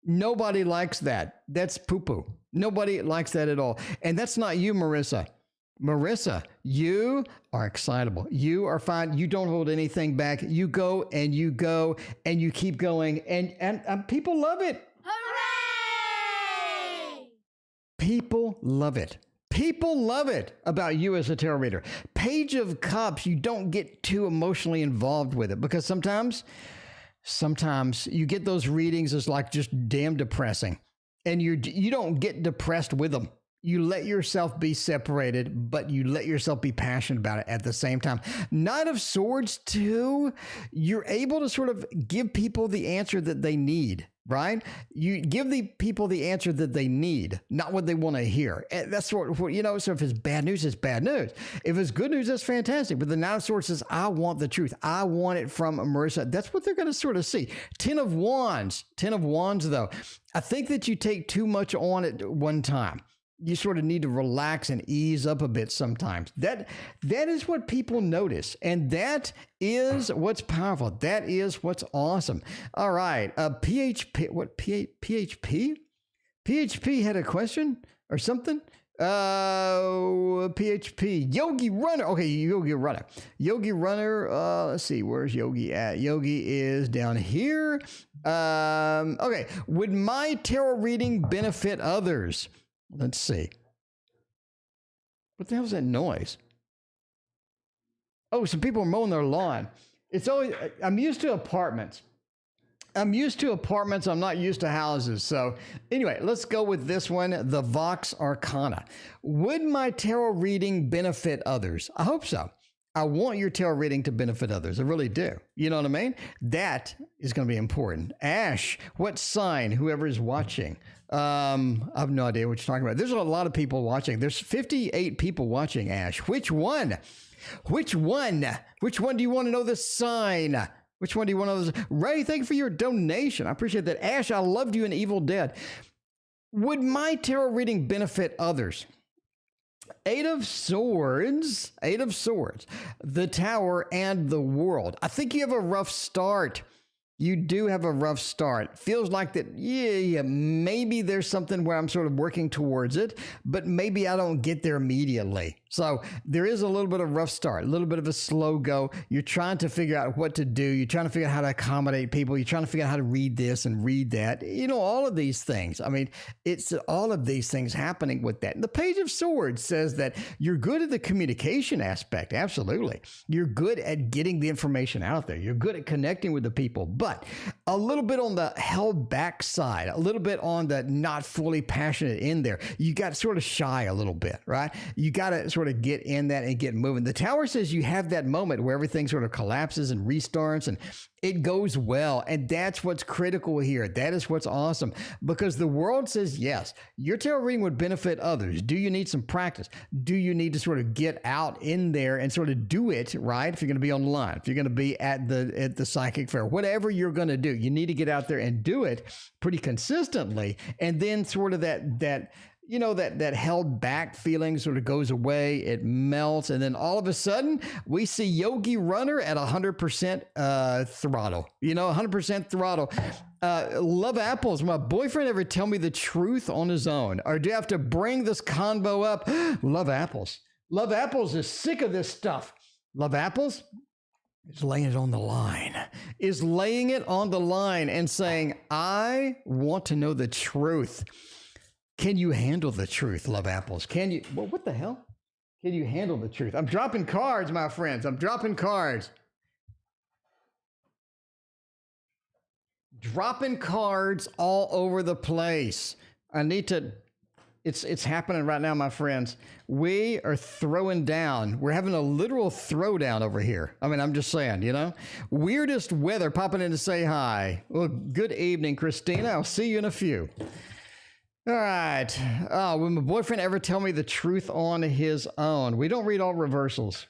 [SPEAKER 1] Nobody likes that. That's poo-poo. Nobody likes that at all. And that's not you, Marissa. Marissa, you are excitable. You are fine. You don't hold anything back. You go and you keep going. And people love it.
[SPEAKER 3] Hooray!
[SPEAKER 1] People love it. People love it about you as a tarot reader. Page of Cups, you don't get too emotionally involved with it because sometimes you get those readings as like just damn depressing, and you don't get depressed with them. You let yourself be separated, but you let yourself be passionate about it at the same time. Knight of Swords too, you're able to sort of give people the answer that they need, right? You give the people the answer that they need, not what they want to hear. And that's what, so if it's bad news, it's bad news. If it's good news, that's fantastic. But the Knight of Swords says, I want the truth. I want it from Marissa. That's what they're going to sort of see. Ten of Wands though. I think that you take too much on at one time. You sort of need to relax and ease up a bit sometimes. That is what people notice. And that is what's powerful. That is what's awesome. All right. PHP, what? PHP? PHP had a question or something? PHP. Yogi Runner. Okay, Yogi Runner. Yogi Runner. Let's see. Where's Yogi at? Yogi is down here. Okay. Would my tarot reading benefit others? Let's see. What the hell is that noise? Oh, some people are mowing their lawn. It's always, I'm used to apartments. I'm not used to houses. So anyway, let's go with this one. The Vox Arcana. Would my tarot reading benefit others? I hope so. I want your tarot reading to benefit others. I really do. You know what I mean? That is going to be important. Ash, what sign, whoever is watching? I have no idea what you're talking about. There's a lot of people watching. There's 58 people watching, Ash. Which one? Which one? Which one do you want to know the sign? Which one do you want to know? Ray, thank you for your donation. I appreciate that. Ash, I loved you in Evil Dead. Would my tarot reading benefit others? Eight of Swords, the Tower, and the World. I think you have a rough start. You do have a rough start. Feels like that, yeah, maybe there's something where I'm sort of working towards it, but maybe I don't get there immediately. So there is a little bit of rough start, a little bit of a slow go. You're trying to figure out what to do. You're trying to figure out how to accommodate people. You're trying to figure out how to read this and read that. You know, all of these things. I mean, it's all of these things happening with that. And the Page of Swords says that you're good at the communication aspect. Absolutely. You're good at getting the information out there. You're good at connecting with the people, but a little bit on the held back side, a little bit on the not fully passionate in there. You got sort of shy a little bit, right? You got to sort of get in that and get moving. The Tower says you have that moment where everything sort of collapses and restarts and it goes well. And that's what's critical here. That is what's awesome, because the World says, yes, your tarot reading would benefit others. Do you need some practice? Do you need to sort of get out in there and sort of do it, right? If you're going to be online, if you're going to be at the psychic fair, whatever you're going to do, you need to get out there and do it pretty consistently. And then sort of that you know, that held back feeling sort of goes away, it melts, and then all of a sudden we see Yogi Runner at 100% throttle. You know, 100% throttle. Love apples. My boyfriend ever tell me the truth on his own? Or do you have to bring this convo up? Love apples. Love apples is sick of this stuff. Love apples is laying it on the line. Is laying it on the line and saying, I want to know the truth. Can you handle the truth, Love Apples? Can you? Well, what the hell? Can you handle the truth? I'm dropping cards, my friends. I'm dropping cards. Dropping cards all over the place. I need to. It's happening right now, my friends. We are throwing down. We're having a literal throwdown over here. I mean, I'm just saying, you know. Weirdest weather popping in to say hi. Well, good evening, Christina. I'll see you in a few. All right. Will my boyfriend ever tell me the truth on his own? We don't read all reversals.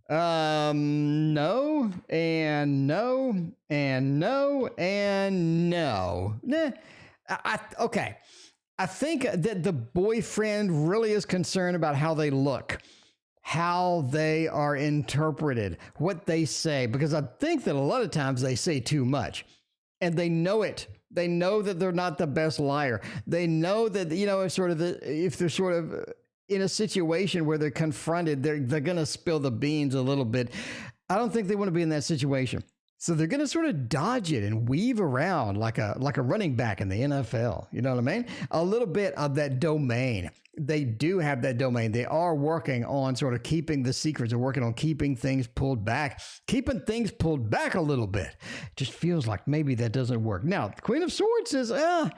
[SPEAKER 1] No, and no, and no, and no. Nah. Okay. I think that the boyfriend really is concerned about how they look, how they are interpreted, what they say, because I think that a lot of times they say too much and they know it. They know that they're not the best liar. They know that, you know, if they're sort of in a situation where they're confronted, they're going to spill the beans a little bit. I don't think they want to be in that situation. So they're going to sort of dodge it and weave around like a running back in the NFL. You know what I mean? A little bit of that domain. They do have that domain. They are working on sort of keeping the secrets. They're working on keeping things pulled back, a little bit. It just feels like maybe that doesn't work. Now, the Queen of Swords says, a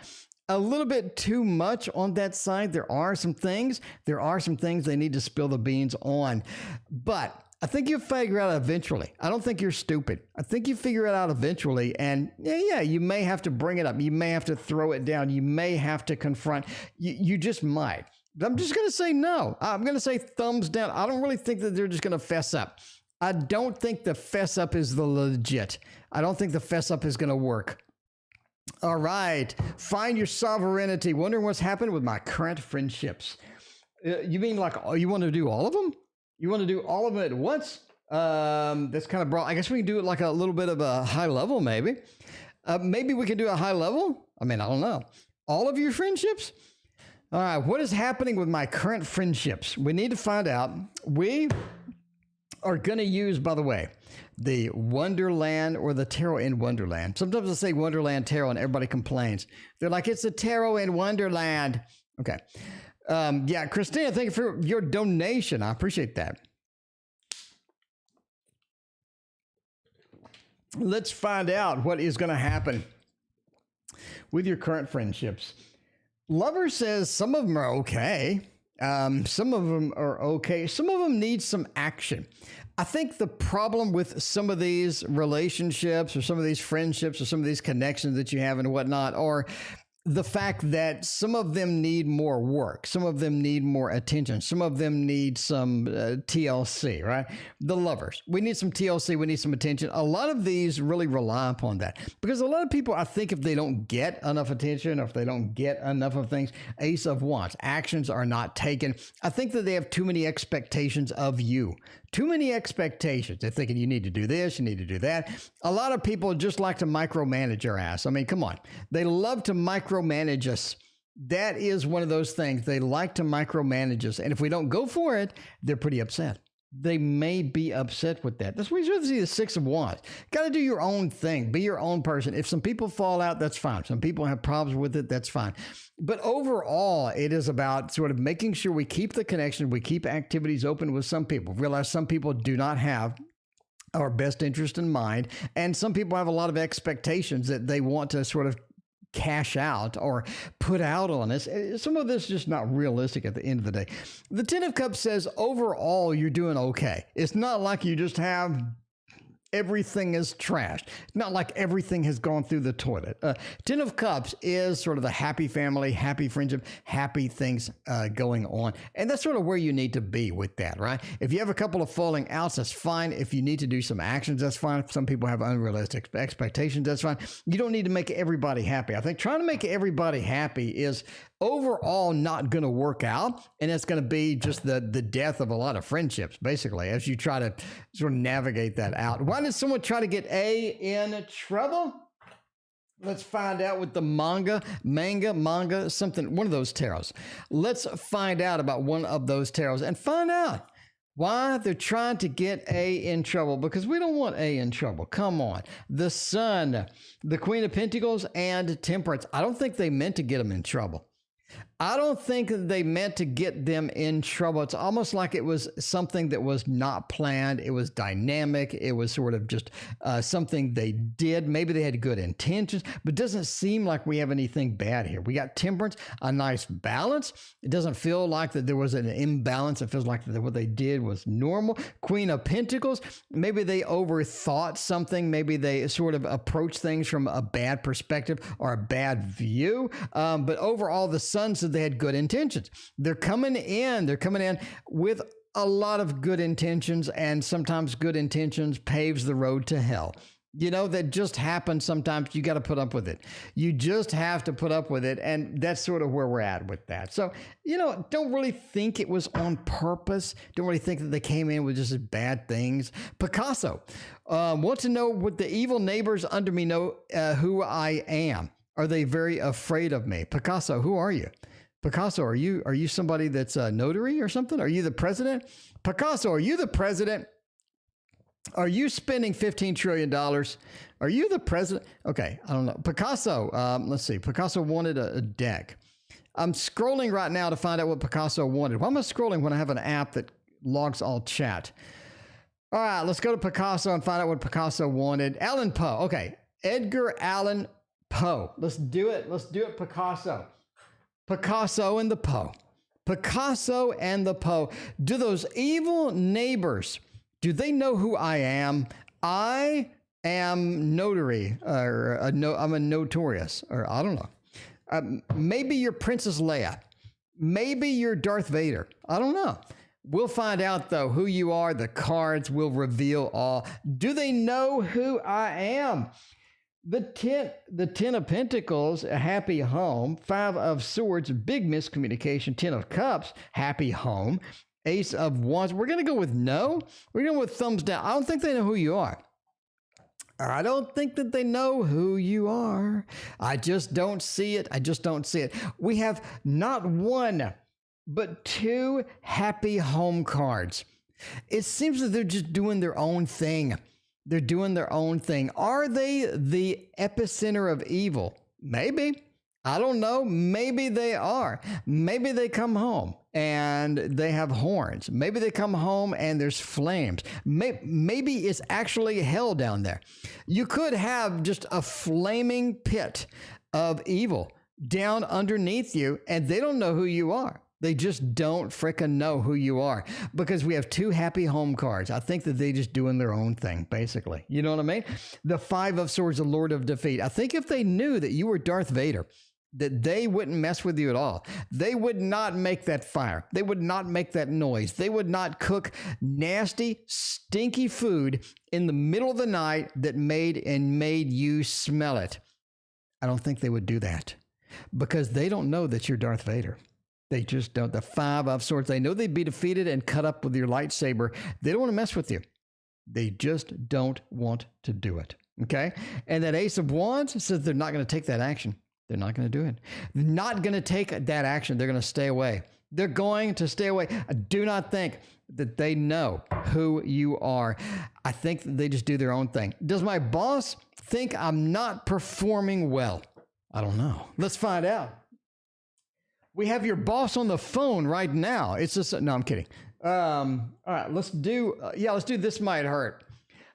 [SPEAKER 1] little bit too much on that side. There are some things they need to spill the beans on, but I think you figure it out eventually. I don't think you're stupid. I think you figure it out eventually. And yeah, you may have to bring it up. You may have to throw it down. You may have to confront. You just might. But I'm just going to say no. I'm going to say thumbs down. I don't really think that they're just going to fess up. I don't think the fess up is the legit. I don't think the fess up is going to work. All right. Find your sovereignty. Wondering what's happened with my current friendships. You mean like you want to do all of them? You want to do all of them at once? That's kind of broad. I guess we can do it like a little bit of a high level, maybe. Maybe we can do a high level. I mean, I don't know. All of your friendships? All right. What is happening with my current friendships? We need to find out. We are going to use, by the way, the Wonderland or the Tarot in Wonderland. Sometimes I say Wonderland Tarot and everybody complains. They're like, it's a Tarot in Wonderland. Okay. Yeah, Christina, thank you for your donation. I appreciate that. Let's find out what is going to happen with your current friendships. Lover says some of them are okay. Some of them are okay. Some of them need some action. I think the problem with some of these relationships or some of these friendships or some of these connections that you have and whatnot are the fact that some of them need more work, some of them need more attention, some of them need some TLC, right? The lovers, we need some TLC, we need some attention. A lot of these really rely upon that because a lot of people, I think, if they don't get enough attention or if they don't get enough of things, Ace of Wands, actions are not taken. I think that they have too many expectations of you. Too many expectations. They're thinking you need to do this, you need to do that. A lot of people just like to micromanage your ass. I mean, come on. They love to micromanage us. That is one of those things. They like to micromanage us. And if we don't go for it, they're pretty upset. They may be upset with that. That's why you see the Six of Wands. Got to do your own thing. Be your own person. If some people fall out, that's fine. Some people have problems with it, that's fine. But overall, it is about sort of making sure we keep the connection, we keep activities open with some people. Realize some people do not have our best interest in mind, and some people have a lot of expectations that they want to sort of cash out or put out on us. Some of this is just not realistic at the end of the day. The Ten of Cups says overall you're doing okay. It's not like you just have everything is trashed. It's not like everything has gone through the toilet. Ten of Cups is sort of the happy family, happy friendship, happy things going on. And that's sort of where you need to be with that, right? If you have a couple of falling outs, that's fine. If you need to do some actions, that's fine. Some people have unrealistic expectations, that's fine. You don't need to make everybody happy. I think trying to make everybody happy is overall not going to work out, and it's going to be just the death of a lot of friendships, basically, as you try to sort of navigate that out. Why did someone try to get A in trouble? Let's find out with the manga, something, one of those tarots. Let's find out about one of those tarots and find out why they're trying to get A in trouble, because we don't want A in trouble. Come on. The Sun, the Queen of Pentacles, and Temperance. I don't think they meant to get them in trouble. I don't think that they meant to get them in trouble. It's almost like it was something that was not planned. It was dynamic. It was sort of just something they did. Maybe they had good intentions, but it doesn't seem like we have anything bad here. We got Temperance, a nice balance. It doesn't feel like that there was an imbalance. It feels like that what they did was normal. Queen of Pentacles, maybe they overthought something. Maybe they sort of approached things from a bad perspective or a bad view. But overall, the Sun said they had good intentions. They're coming in with a lot of good intentions, and sometimes good intentions paves the road to hell. You know, that just happens sometimes. You got to put up with it. You just have to put up with it. And that's sort of where we're at with that. So, you know, don't really think it was on purpose. Don't really think that they came in with just bad things. Picasso, want to know, would the evil neighbors under me know who I am? Are they very afraid of me? Picasso, who are you? Picasso, are you somebody that's a notary or something? Are you the president? Picasso, are you the president? Are you spending $15 trillion? Are you the president? Okay, I don't know. Picasso, let's see. Picasso wanted a deck. I'm scrolling right now to find out what Picasso wanted. Why am I scrolling when I have an app that logs all chat? All right, let's go to Picasso and find out what Picasso wanted. Allan Poe. Okay, Edgar Allan Poe. Let's do it. Let's do it, Picasso. Picasso and the Poe. Picasso and the Poe. Do those evil neighbors, do they know who I am? I am notary, or I'm a notorious, or I don't know. Maybe you're Princess Leia. Maybe you're Darth Vader. I don't know. We'll find out, though, who you are. The cards will reveal all. Do they know who I am? The 10 of Pentacles, a happy home. 5 of Swords, big miscommunication. 10 of Cups, happy home. Ace of Wands. We're going to go with no. We're going to go with thumbs down. I don't think they know who you are. I don't think that they know who you are. I just don't see it. I just don't see it. We have not one, but 2 happy home cards. It seems that they're just doing their own thing. They're doing their own thing. Are they the epicenter of evil? Maybe. I don't know. Maybe they are. Maybe they come home and they have horns. Maybe they come home and there's flames. Maybe it's actually hell down there. You could have just a flaming pit of evil down underneath you, and they don't know who you are. They just don't frickin' know who you are, because we have 2 happy home cards. I think that they just doing their own thing, basically. You know what I mean? The 5 of Swords, the Lord of Defeat. I think if they knew that you were Darth Vader, that they wouldn't mess with you at all. They would not make that fire. They would not make that noise. They would not cook nasty, stinky food in the middle of the night that made you smell it. I don't think they would do that because they don't know that you're Darth Vader. They just don't. The Five of Swords, they know they'd be defeated and cut up with your lightsaber. They don't want to mess with you. They just don't want to do it. Okay? And that Ace of Wands says they're not going to take that action. They're not going to do it. They're not going to take that action. They're going to stay away. They're going to stay away. I do not think that they know who you are. I think that they just do their own thing. Does my boss think I'm not performing well? I don't know. Let's find out. We have your boss on the phone right now. It's just, no, I'm kidding. All right, let's do This Might Hurt.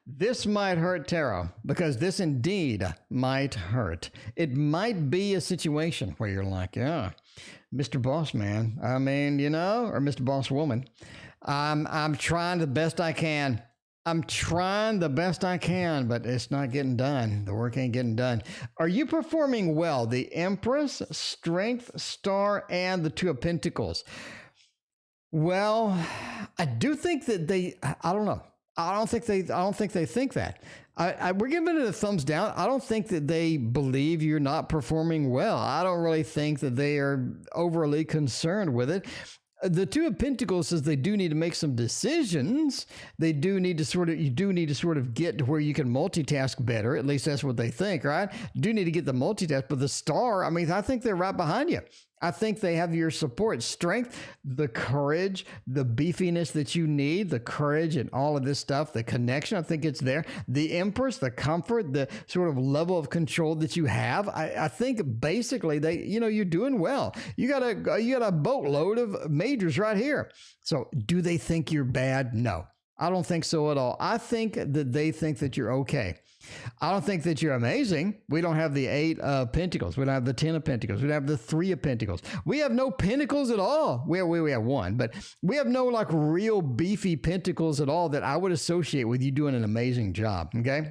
[SPEAKER 1] This might hurt tarot because this indeed might hurt. It might be a situation where you're like, yeah, Mr. Boss Man, I mean, or Mr. Boss Woman, I'm trying the best I can. I'm trying the best I can, but it's not getting done. The work ain't getting done. Are you performing well? The Empress, Strength, Star, and the Two of Pentacles. Well, I do think that I don't know. I don't think they think that. We're giving it a thumbs down. I don't think that they believe you're not performing well. I don't really think that they are overly concerned with it. The Two of Pentacles says they do need to make some decisions. You do need to sort of get to where you can multitask better. At least that's what they think, right? You do need to get the multitask, but the Star, I mean, I think they're right behind you. I think they have your support, strength, the courage, the beefiness that you need, the courage and all of this stuff, the connection. I think it's there. The Empress, the comfort, the sort of level of control that you have. I think basically you're doing well. You got a boatload of majors right here. So do they think you're bad? No, I don't think so at all. I think that they think that you're okay. I don't think that you're amazing. We don't have the Eight of Pentacles. We don't have the Ten of Pentacles. We don't have the Three of Pentacles. We have no Pentacles at all. We have one, but we have no like real beefy Pentacles at all that I would associate with you doing an amazing job. Okay.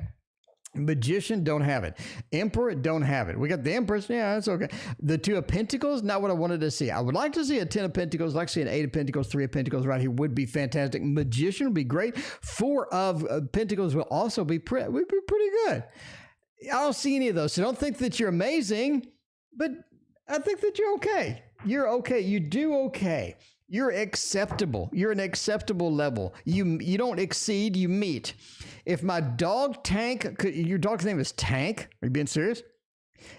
[SPEAKER 1] Magician, don't have it. Emperor, don't have it. We got the Empress. Yeah, that's okay. The Two of Pentacles, not what I wanted to see. I would like to see a Ten of Pentacles. I'd like to see an Eight of Pentacles, Three of Pentacles right here would be fantastic. Magician would be great. Four of Pentacles will also be pretty good. I don't see any of those. So don't think that you're amazing, but I think that you're okay. You're okay. You do okay. You're acceptable. You're an acceptable level. You don't exceed, you meet. If my dog Tank your dog's name is Tank? Are you being serious?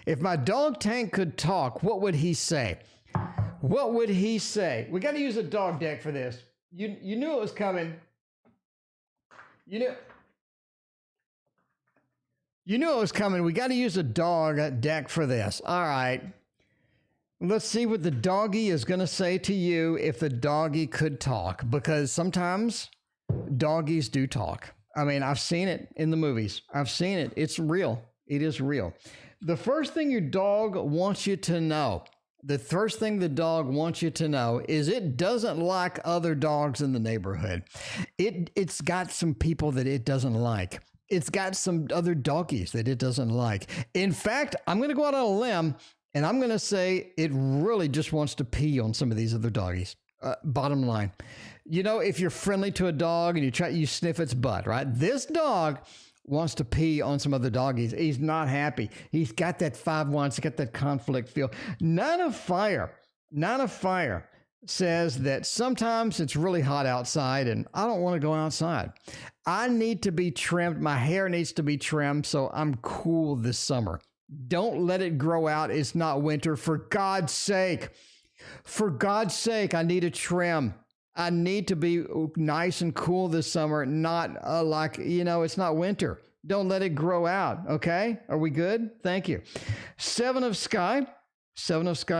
[SPEAKER 1] If my dog Tank could talk, what would he say? What would he say? We got to use a dog deck for this. You knew it was coming. You knew it was coming. We got to use a dog deck for this. All right. Let's see what the doggy is going to say to you if the doggy could talk, because sometimes doggies do talk. I mean, I've seen it in the movies. I've seen it. It's real. It is real. The first thing your dog wants you to know, is it doesn't like other dogs in the neighborhood. It's got some people that it doesn't like. It's got some other doggies that it doesn't like. In fact, I'm going to go out on a limb and I'm going to say it really just wants to pee on some of these other doggies. Bottom line, if you're friendly to a dog and you sniff its butt, right? This dog wants to pee on some other doggies. He's not happy. He's got that 5 wands. He's got that conflict feel. Nine of Fire says that sometimes it's really hot outside and I don't want to go outside. I need to be trimmed. My hair needs to be trimmed so I'm cool this summer. Don't let it grow out. It's not winter. For God's sake, I need a trim. I need to be nice and cool this summer, not it's not winter. Don't let it grow out, okay? Are we good? Thank you. Seven of Sky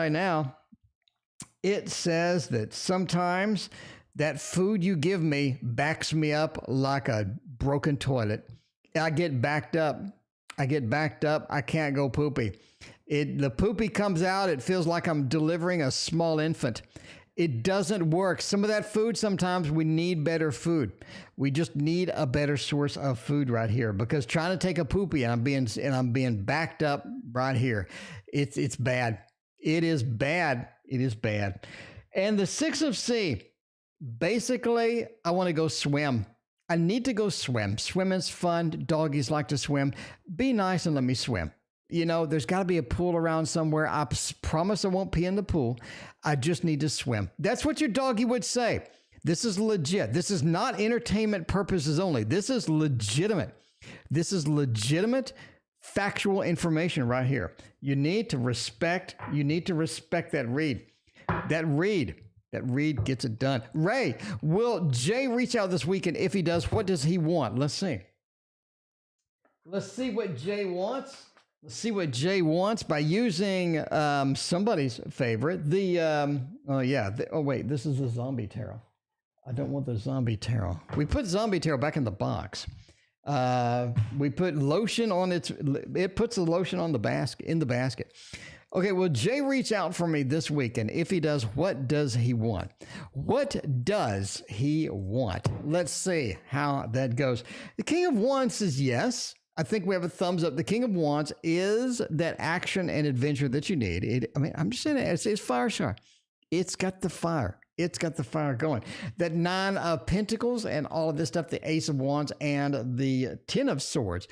[SPEAKER 1] now. It says that sometimes that food you give me backs me up like a broken toilet. I get backed up. I can't go poopy. The poopy comes out. It feels like I'm delivering a small infant. It doesn't work. Some of that food, sometimes we need better food. We just need a better source of food right here, because trying to take a poopy and I'm being backed up right here. It's bad. It is bad. It is bad. And the six of C, basically, I want to go swim. I need to go swim. Swimming's fun. Doggies like to swim. Be nice and let me swim. You know, there's got to be a pool around somewhere. I promise I won't pee in the pool. I just need to swim. That's what your doggie would say. This is legit. This is not entertainment purposes only. This is legitimate. This is legitimate factual information right here. You need to respect that read. That read gets it done. Ray, will Jay reach out this weekend? If he does, what does he want? Let's see. Let's see what Jay wants. Let's see what Jay wants by using somebody's favorite. Wait, this is the zombie tarot. I don't want the zombie tarot. We put zombie tarot back in the box. We put lotion on it puts the lotion on the basket, in the basket. Okay, well, Jay reach out for me this weekend. If he does, what does he want? What does he want? Let's see how that goes. The King of Wands says yes. I think we have a thumbs up. The King of Wands is that action and adventure that you need. I'm just saying it's fire star. It's got the fire. It's got the fire going. That Nine of Pentacles and all of this stuff, the Ace of Wands and the Ten of Swords,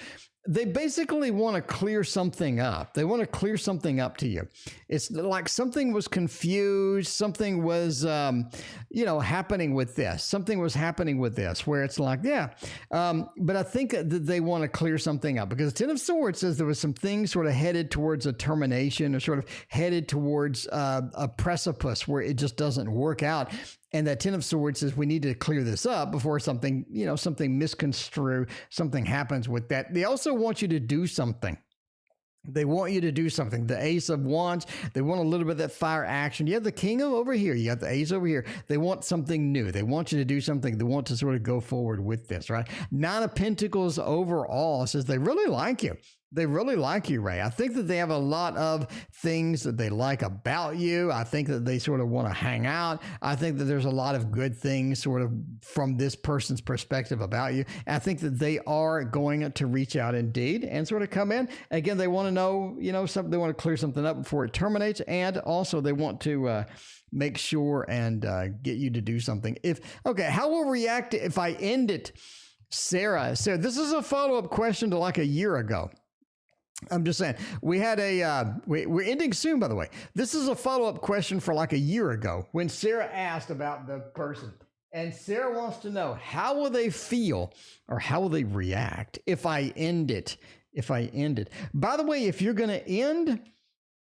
[SPEAKER 1] they basically want to clear something up. They want to clear something up to you. It's like something was confused. Something was, happening with this. Something was happening with this where it's like, but I think that they want to clear something up because Ten of Swords says there was some things sort of headed towards a termination or sort of headed towards a precipice where it just doesn't work out. And that Ten of Swords says we need to clear this up before something misconstrued, something happens with that. They also want you to do something. They want you to do something. The Ace of Wands, they want a little bit of that fire action. You have the King of over here. You got the Ace over here. They want something new. They want you to do something. They want to sort of go forward with this, right? Nine of Pentacles overall says they really like you. They really like you, Ray. I think that they have a lot of things that they like about you. I think that they sort of want to hang out. I think that there's a lot of good things sort of from this person's perspective about you. And I think that they are going to reach out indeed and sort of come in. Again, they want to know, something. They want to clear something up before it terminates. And also they want to make sure and get you to do something. How will react if I end it? Sarah, this is a follow-up question to like a year ago. I'm just saying, we had we're ending soon, by the way. This is a follow-up question for like a year ago when Sarah asked about the person. And Sarah wants to know, how will they feel or how will they react if I end it? By the way, if you're going to end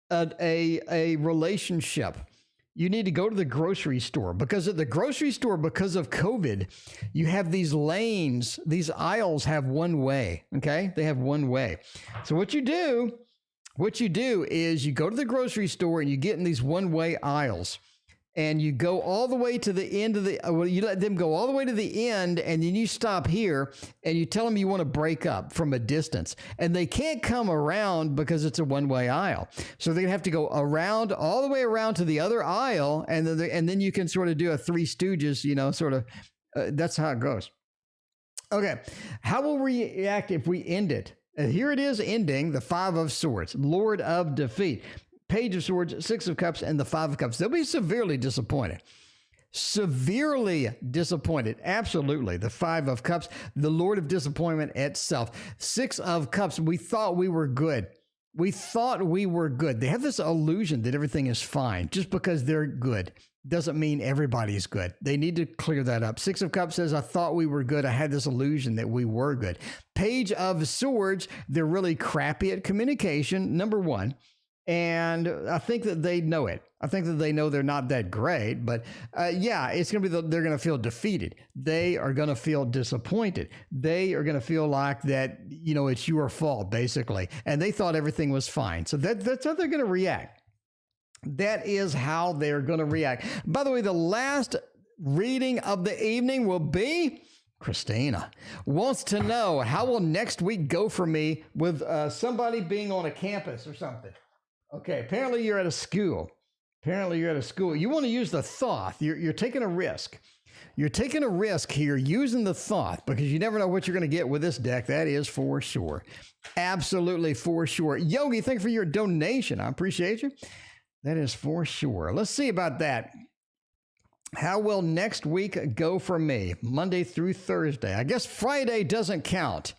[SPEAKER 1] a relationship, you need to go to the grocery store because at the grocery store, because of COVID, you have these lanes, these aisles have one way. Okay. They have one way. So what you do is you go to the grocery store and you get in these one-way aisles and you go all the way to the end of you let them go all the way to the end and then you stop here and you tell them you want to break up from a distance and they can't come around because it's a one-way aisle. So they're gonna have to go around all the way around to the other aisle and then you can sort of do a Three Stooges, that's how it goes. Okay. How will we react if we end it? And here it is ending the Five of Swords, Lord of Defeat. Page of Swords, Six of Cups, and the Five of Cups. They'll be severely disappointed. Severely disappointed. Absolutely. The Five of Cups, the Lord of Disappointment itself. Six of Cups, we thought we were good. They have this illusion that everything is fine just because they're good. Doesn't mean everybody's good. They need to clear that up. Six of Cups says, I thought we were good. I had this illusion that we were good. Page of Swords, they're really crappy at communication, number one. And I think that they know it. I think that they know they're not that great, but it's going to be, they're going to feel defeated. They are going to feel disappointed. They are going to feel like that, it's your fault basically. And they thought everything was fine. So that's how they're going to react. That is how they're going to react. By the way, the last reading of the evening will be Christina wants to know, how will next week go for me with somebody being on a campus or something? Okay, apparently you're at a school. You want to use the thought. You're taking a risk. You're taking a risk here using the thought because you never know what you're going to get with this deck. That is for sure. Absolutely for sure. Yogi, thank you for your donation. I appreciate you. That is for sure. Let's see about that. How will next week go for me? Monday through Thursday. I guess Friday doesn't count.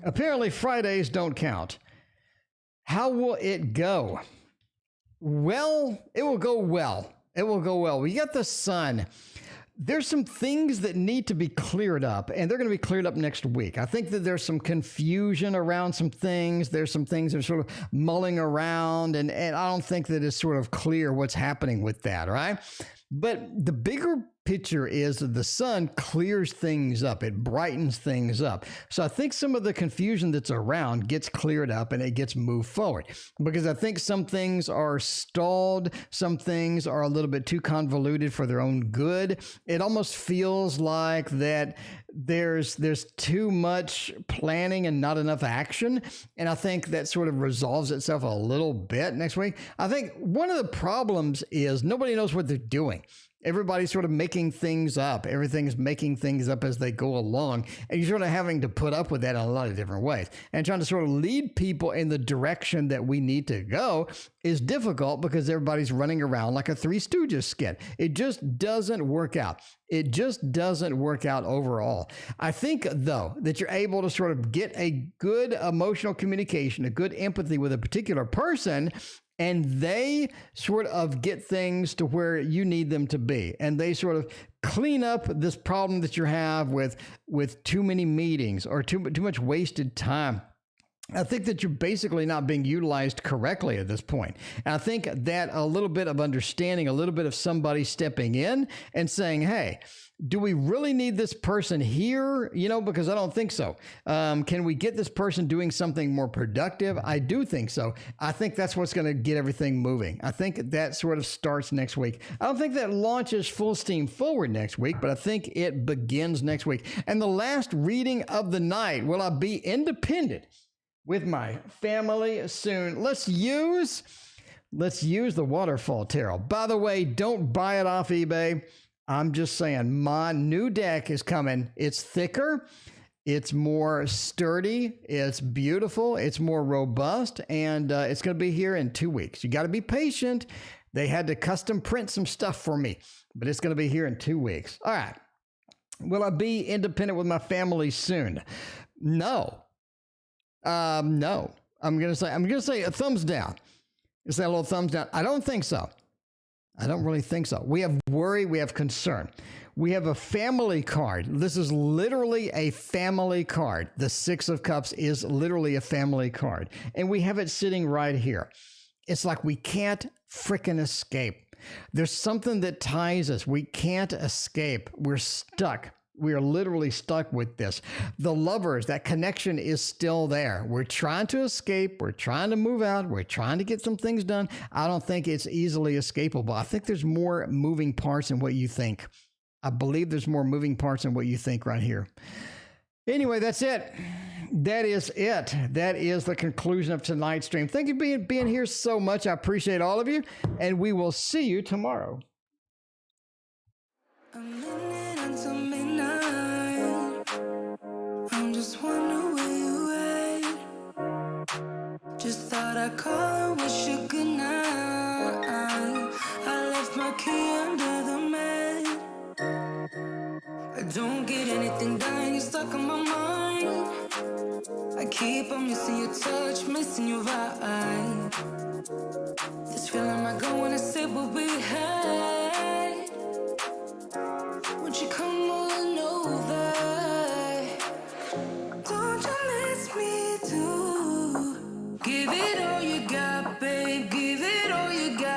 [SPEAKER 1] Apparently Fridays don't count. How will it go? Well, it will go well. It will go well. We got the sun. There's some things that need to be cleared up, and they're going to be cleared up next week. I think that there's some confusion around some things. There's some things that are sort of mulling around, and I don't think that it's sort of clear what's happening with that, right? But the bigger picture is that the sun clears things up. It brightens things up. So I think some of the confusion that's around gets cleared up and it gets moved forward, because I think some things are stalled. Some things are a little bit too convoluted for their own good. It almost feels like that there's too much planning and not enough action. And I think that sort of resolves itself a little bit next week. I think one of the problems is nobody knows what they're doing. Everybody's sort of making things up. Everything's making things up as they go along. And you're sort of having to put up with that in a lot of different ways. And trying to sort of lead people in the direction that we need to go is difficult because everybody's running around like a Three Stooges skit. It just doesn't work out. It just doesn't work out overall. I think, though, that you're able to sort of get a good emotional communication, a good empathy with a particular person, and they sort of get things to where you need them to be. And they sort of clean up this problem that you have with too many meetings or too much wasted time. I think that you're basically not being utilized correctly at this point. And I think that a little bit of understanding, a little bit of somebody stepping in and saying, hey, do we really need this person here? Because I don't think so. Can we get this person doing something more productive? I do think so. I think that's what's going to get everything moving. I think that sort of starts next week. I don't think that launches full steam forward next week, but I think it begins next week. And the last reading of the night, will I be independent with my family soon? Let's use the waterfall tarot. By the way, don't buy it off eBay. I'm just saying, my new deck is coming. It's thicker, it's more sturdy, it's beautiful, it's more robust, and it's going to be here in 2 weeks. You got to be patient. They had to custom print some stuff for me, but it's going to be here in 2 weeks. All right. Will I be independent with my family soon? No. No. I'm going to say a thumbs down. Is that a little thumbs down? I don't think so. I don't really think so. We have worry. We have concern. We have a family card. This is literally a family card. The Six of Cups is literally a family card. And we have it sitting right here. It's like we can't frickin' escape. There's something that ties us. We can't escape. We're stuck. We are literally stuck with this. The Lovers, that connection is still there. We're trying to escape. We're trying to move out. We're trying to get some things done. I don't think it's easily escapable. I think there's more moving parts than what you think. I believe there's more moving parts than what you think right here. Anyway, that's it. That is it. That is the conclusion of tonight's stream. Thank you for being here so much. I appreciate all of you, and we will see you tomorrow.
[SPEAKER 3] Just wonder where you at. Just thought I'd call and wish you good night. I left my key under the mat. I don't get anything done, you're stuck on my mind. I keep on missing your touch, missing your vibe. This feeling might go when I say what we had. Won't you come on over? Don't you miss me too?